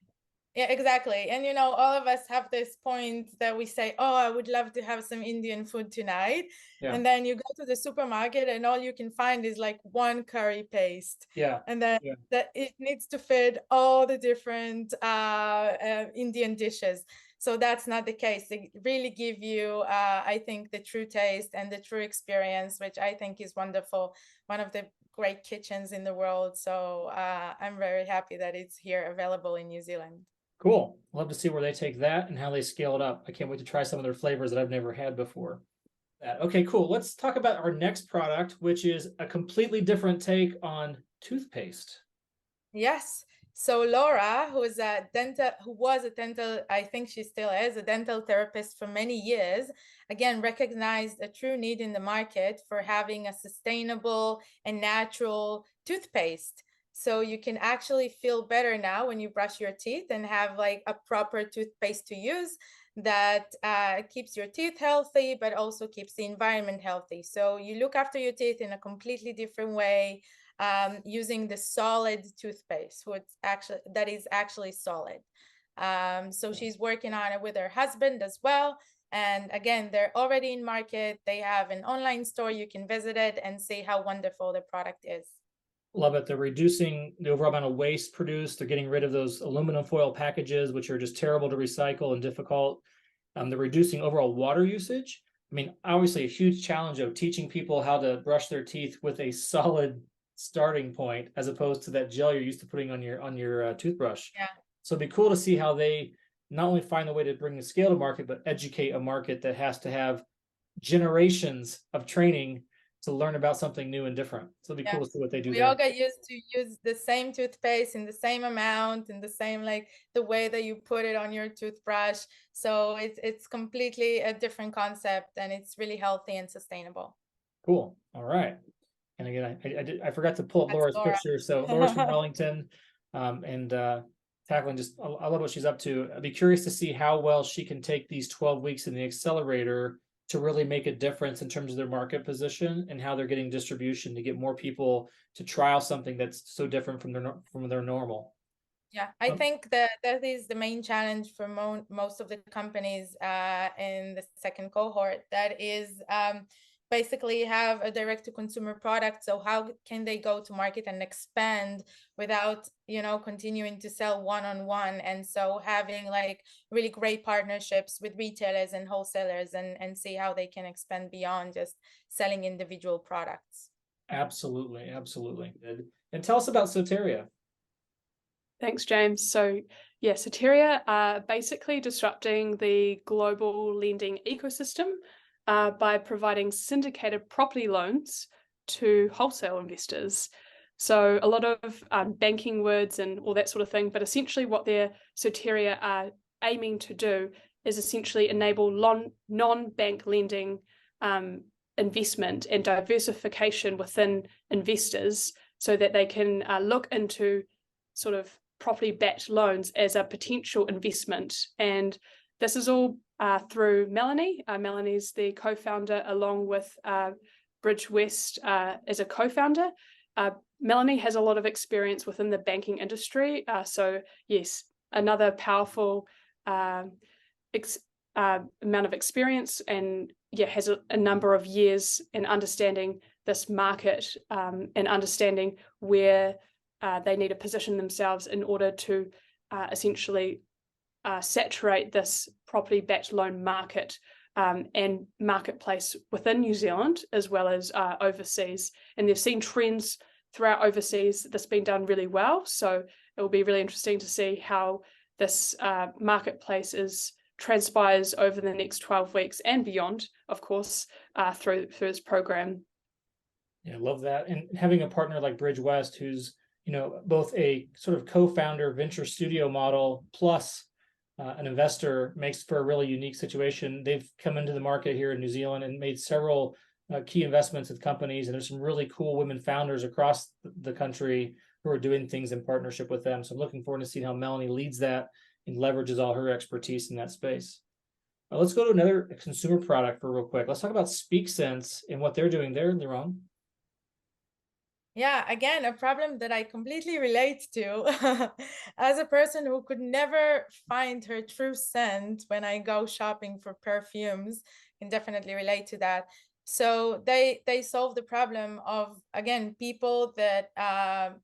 Yeah, exactly. And all of us have this point that we say, oh, I would love to have some Indian food tonight. Yeah. And then you go to the supermarket and all you can find is like one curry paste. Yeah. And then that it needs to fit all the different Indian dishes. So that's not the case. They really give you, I think, the true taste and the true experience, which I think is wonderful. One of the great kitchens in the world. So I'm very happy that it's here available in New Zealand. Cool. Love to see where they take that and how they scale it up. I can't wait to try some of their flavors that I've never had before. Okay, cool. Let's talk about our next product, which is a completely different take on toothpaste. Yes. So Laura, who was a dental, I think she still is a dental therapist for many years, again, recognized a true need in the market for having a sustainable and natural toothpaste. So you can actually feel better now when you brush your teeth and have like a proper toothpaste to use that keeps your teeth healthy, but also keeps the environment healthy. So you look after your teeth in a completely different way, using the solid toothpaste, that is actually solid. So she's working on it with her husband as well. And again, they're already in market. They have an online store. You can visit it and see how wonderful the product is. Love it. They're reducing the overall amount of waste produced. They're getting rid of those aluminum foil packages, which are just terrible to recycle and difficult. They're reducing overall water usage. I mean, obviously a huge challenge of teaching people how to brush their teeth with a solid starting point, as opposed to that gel you're used to putting on your toothbrush. Yeah. So it'd be cool to see how they not only find a way to bring the scale to market, but educate a market that has to have generations of training to learn about something new and different. So it'll be Yeah. cool to see what they do We there. all get used to use the same toothpaste in the same amount, in the same, like the way that you put it on your toothbrush. So it's completely a different concept, and it's really healthy and sustainable. Cool. All right. And again, I forgot to pull up That's Laura's Laura. picture. So Laura's from Wellington, and tackling just I love what she's up to. I'd be curious to see how well she can take these 12 weeks in the accelerator to really make a difference in terms of their market position and how they're getting distribution to get more people to trial something that's so different from their normal. Yeah, I think that is the main challenge for most of the companies in the second cohort. That is basically have a direct-to-consumer product. So how can they go to market and expand without, continuing to sell one-on-one? And so having like really great partnerships with retailers and wholesalers and see how they can expand beyond just selling individual products. Absolutely, absolutely. And tell us about Soteria. Thanks, James. So yeah, Soteria are basically disrupting the global lending ecosystem by providing syndicated property loans to wholesale investors. So a lot of banking words and all that sort of thing, but essentially what their Soteria are aiming to do is essentially enable non-bank lending investment and diversification within investors so that they can look into sort of property-backed loans as a potential investment. And this is all through Melanie. Melanie's the co-founder along with Bridge West as a co-founder. Melanie has a lot of experience within the banking industry. So yes, another powerful amount of experience, and yeah, has a number of years in understanding this market and understanding where they need to position themselves in order to essentially saturate this property-backed loan market and marketplace within New Zealand as well as overseas. And they've seen trends throughout overseas that's been done really well. So it will be really interesting to see how this marketplace transpires over the next 12 weeks and beyond, of course, through this program. Yeah, I love that. And having a partner like Bridge West, who's both a sort of co-founder venture studio model plus an investor, makes for a really unique situation. They've come into the market here in New Zealand and made several key investments with companies, and there's some really cool women founders across the country who are doing things in partnership with them. So I'm looking forward to seeing how Melanie leads that and leverages all her expertise in that space. Let's go to another consumer product for real quick. Let's talk about SpeakSense and what they're doing there, Liron. Yeah, again, a problem that I completely relate to as a person who could never find her true scent when I go shopping for perfumes. Can definitely relate to that. So they solve the problem of, again, people that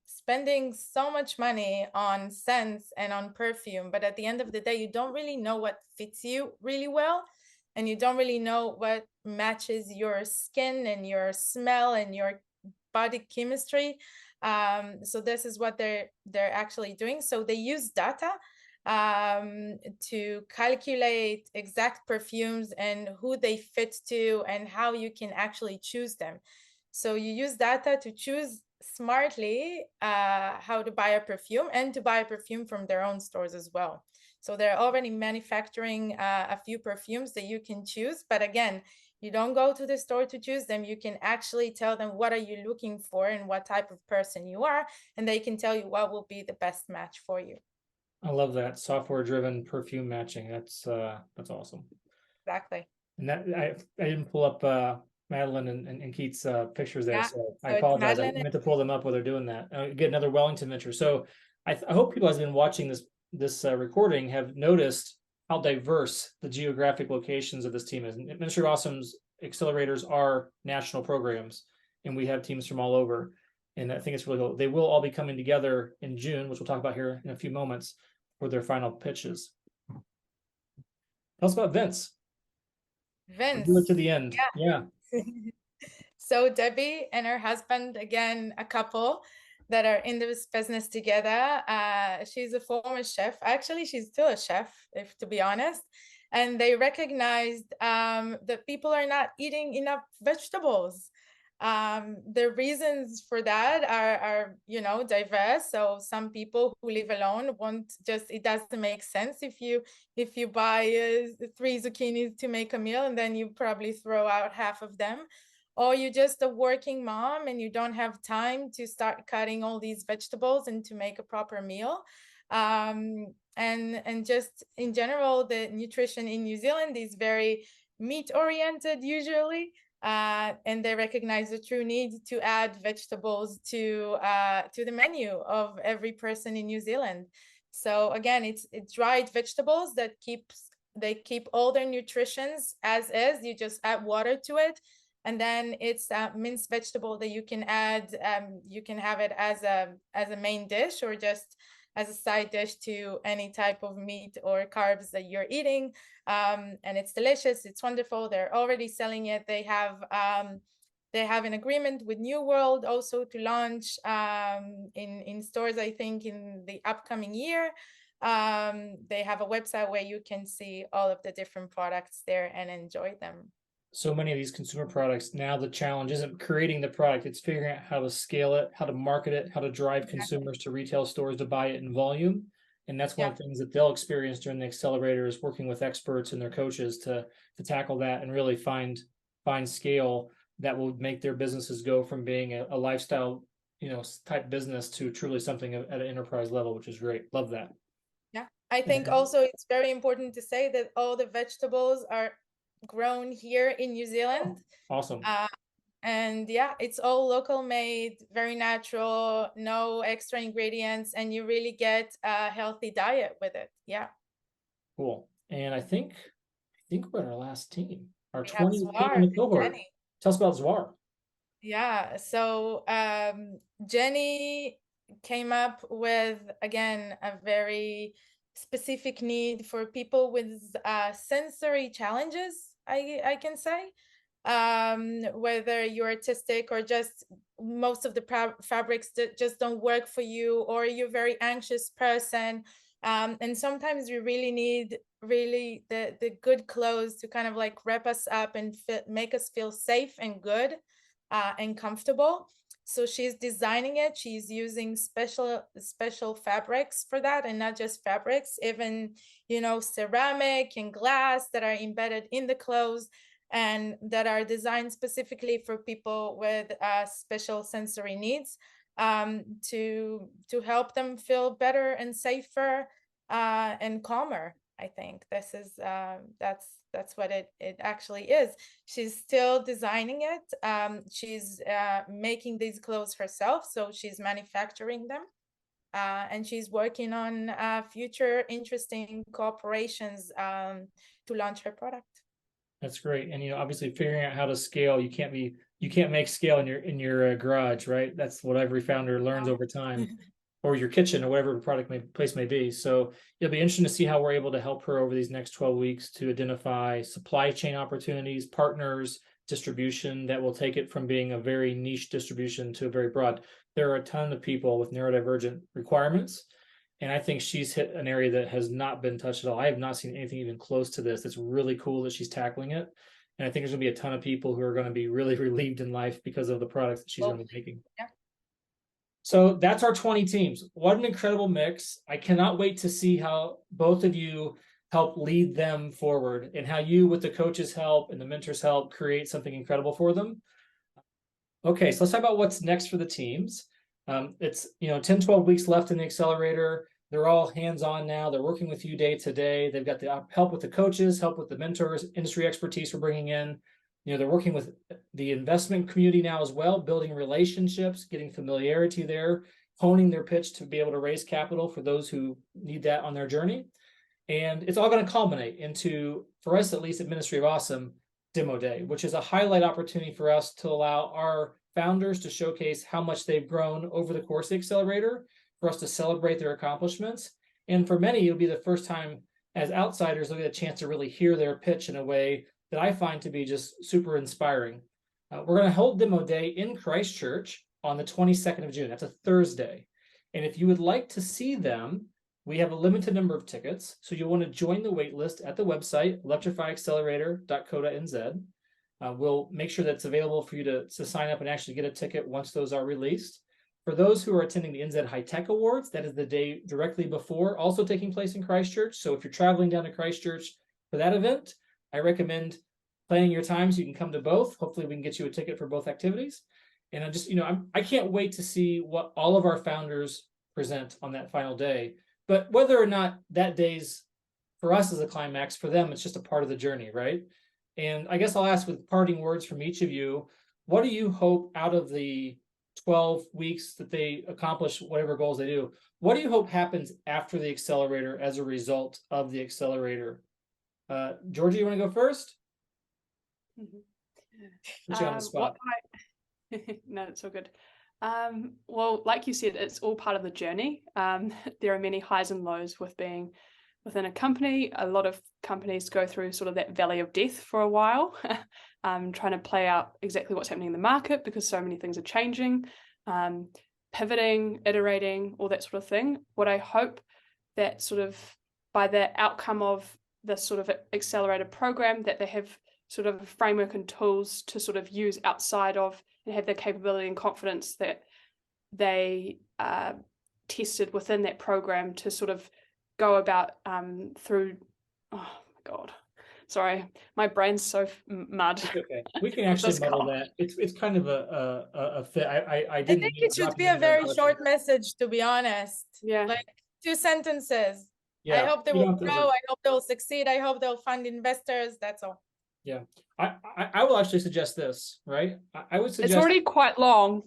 spending so much money on scents and on perfume, but at the end of the day, you don't really know what fits you really well, and you don't really know what matches your skin and your smell and your body chemistry. So this is what they're actually doing. So they use data to calculate exact perfumes and who they fit to and how you can actually choose them. So you use data to choose smartly how to buy a perfume, and to buy a perfume from their own stores as well. So they're already manufacturing a few perfumes that you can choose. But again, you don't go to the store to choose them. You can actually tell them what are you looking for and what type of person you are, and they can tell you what will be the best match for you. I love that software-driven perfume matching. That's awesome. Exactly. And that I didn't pull up Madeline and Keith's pictures there, Yeah. so I apologize. I meant to pull them up while they're doing that. Get another Wellington venture. So I hope people who've been watching this recording have noticed how diverse the geographic locations of this team is. And Ministry of Awesome's accelerators are national programs, and we have teams from all over. And I think it's really cool. They will all be coming together in June, which we'll talk about here in a few moments, for their final pitches. Tell us about Vince. Vince. We'll do it to the end. Yeah. So Debbie and her husband, again, a couple that are in this business together. She's a former chef. Actually, she's still a chef, if to be honest. And they recognized that people are not eating enough vegetables. The reasons for that are diverse. So some people who live alone it doesn't make sense if you buy 3 zucchinis to make a meal and then you probably throw out half of them, or you're just a working mom and you don't have time to start cutting all these vegetables and to make a proper meal. And just in general, the nutrition in New Zealand is very meat oriented usually. And they recognize the true need to add vegetables to the menu of every person in New Zealand. So again, it's dried vegetables that keep all their nutritions as is. You just add water to it, and then it's minced vegetable that you can add. You can have it as a main dish or just as a side dish to any type of meat or carbs that you're eating. And it's delicious. It's wonderful. They're already selling it. They have an agreement with New World also to launch in stores, I think, in the upcoming year. They have a website where you can see all of the different products there and enjoy them. So many of these consumer products, now the challenge isn't creating the product, it's figuring out how to scale it, how to market it, how to drive consumers to retail stores to buy it in volume. And that's one of the things that they'll experience during the accelerator, is working with experts and their coaches to tackle that and really find scale that will make their businesses go from being a lifestyle, type business to truly something at an enterprise level, which is great. Love that. Yeah, I think also it's very important to say that all the vegetables are grown here in New Zealand. Awesome. And yeah, it's all local made, very natural, no extra ingredients, and you really get a healthy diet with it. Yeah. Cool. And I think we're our last team, our 20th team Zwar in the cohort. Jenny. Tell us about Zwar. Yeah, so Jenny came up with, again, a very specific need for people with sensory challenges, I can say. Whether you're artistic or just most of the fabrics that just don't work for you, or you're a very anxious person. And sometimes we really need the good clothes to kind of like wrap us up and make us feel safe and good and comfortable. So she's designing it. She's using special fabrics for that, and not just fabrics, even, ceramic and glass that are embedded in the clothes and that are designed specifically for people with special sensory needs, to help them feel better and safer and calmer. I think this is that's what it actually is. She's still designing it. She's making these clothes herself, so she's manufacturing them. And she's working on future interesting cooperations to launch her product. That's great. And obviously figuring out how to scale, you can't make scale in your garage, right? That's what every founder learns over time, or your kitchen, or whatever the place may be. So it'll be interesting to see how we're able to help her over these next 12 weeks to identify supply chain opportunities, partners, distribution that will take it from being a very niche distribution to a very broad. There are a ton of people with neurodivergent requirements, and I think she's hit an area that has not been touched at all. I have not seen anything even close to this. It's really cool that she's tackling it. And I think there's going to be a ton of people who are going to be really relieved in life because of the products that she's going to be making. Yeah. So that's our 20 teams. What an incredible mix. I cannot wait to see how both of you help lead them forward, and how you, with the coaches' help and the mentors' help, create something incredible for them. Okay, so let's talk about what's next for the teams. It's 10, 12 weeks left in the accelerator. They're all hands-on now. They're working with you day to day. They've got the help with the coaches, help with the mentors, industry expertise we're bringing in. They're working with the investment community now as well, building relationships, getting familiarity there, honing their pitch to be able to raise capital for those who need that on their journey. And it's all going to culminate into, for us at least at Ministry of Awesome, Demo Day, which is a highlight opportunity for us to allow our founders to showcase how much they've grown over the course of the accelerator, for us to celebrate their accomplishments. And for many, it'll be the first time as outsiders they'll get a chance to really hear their pitch in a way that I find to be just super inspiring. We're going to hold Demo Day in Christchurch on the 22nd of June. That's a Thursday. And if you would like to see them, we have a limited number of tickets. So you'll want to join the wait list at the website, electrifyaccelerator.co.nz. We'll make sure that's available for you to sign up and actually get a ticket once those are released. For those who are attending the NZ High Tech Awards, that is the day directly before, also taking place in Christchurch. So if you're traveling down to Christchurch for that event, I recommend planning your time so you can come to both. Hopefully we can get you a ticket for both activities. And I just, I can't wait to see what all of our founders present on that final day. But whether or not that day's for us as a climax, for them, it's just a part of the journey, right? And I guess I'll ask with parting words from each of you, what do you hope out of the 12 weeks that they accomplish whatever goals they do? What do you hope happens after the accelerator as a result of the accelerator? Georgia, you want to go first? Put you on the spot. No, it's all good. Well, like you said, it's all part of the journey. There are many highs and lows with being within a company. A lot of companies go through sort of that valley of death for a while, trying to play out exactly what's happening in the market because so many things are changing, pivoting, iterating, all that sort of thing. What I hope that sort of by the outcome of this sort of accelerator program, that they have sort of a framework and tools to sort of use outside of and have the capability and confidence that they tested within that program to sort of go about through, oh my God, sorry, my brain's so mud. Okay, we can actually muddle that. It's kind of a fit. I didn't. I think it should be a very short message, to be honest. Yeah. Like 2 sentences. Yeah. I hope they will grow. I hope they'll succeed. I hope they'll find investors. That's all. Yeah. I will actually suggest this, right? I would suggest. It's already quite long.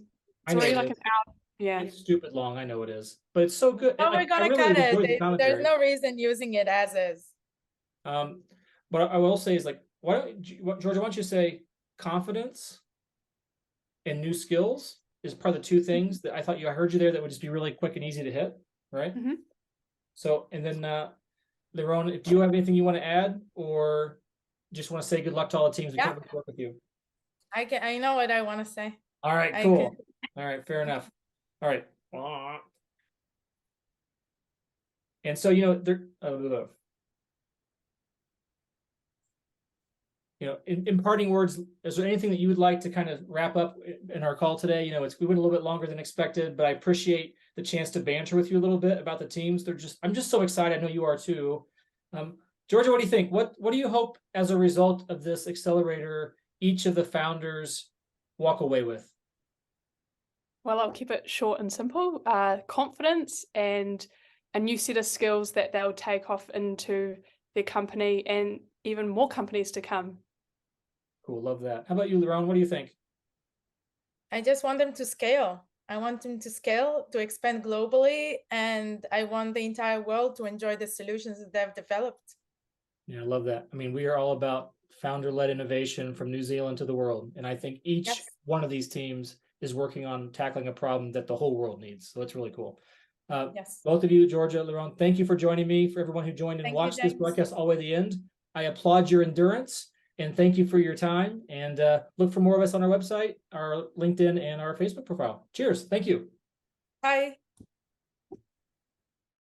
It's I know already it like is. an hour. Yeah. It's stupid long. I know it is, but it's so good. Oh, And we're I gonna really cut enjoyed the it. commentary. There's no reason using it as is. What I will say is, like, Georgia, why don't you say confidence and new skills is part of the 2 things that I heard you there that would just be really quick and easy to hit, right? Mm-hmm. So, and then Liron, do you have anything you want to add, or just want to say good luck to all the teams? We can't wait to work with you. I know what I want to say. All right, cool. All right, fair enough. All right. And so, in parting words, is there anything that you would like to kind of wrap up in our call today? We went a little bit longer than expected, but I appreciate the chance to banter with you a little bit about the teams. I'm just so excited. I know you are too. Georgia, what do you think? What do you hope as a result of this accelerator, each of the founders walk away with? Well, I'll keep it short and simple. Confidence and a new set of skills that they'll take off into their company and even more companies to come. Cool, love that. How about you, Liron? What do you think? I just want them to scale. I want them to scale, to expand globally, and I want the entire world to enjoy the solutions that they've developed. Yeah, I love that. I mean, we are all about founder-led innovation from New Zealand to the world. And I think each one of these teams is working on tackling a problem that the whole world needs. So that's really cool. Both of you, Georgia, Liron, thank you for joining me. For everyone who joined and watched this broadcast all the way to the end, I applaud your endurance and thank you for your time. And look for more of us on our website, our LinkedIn, and our Facebook profile. Cheers. Thank you. Bye.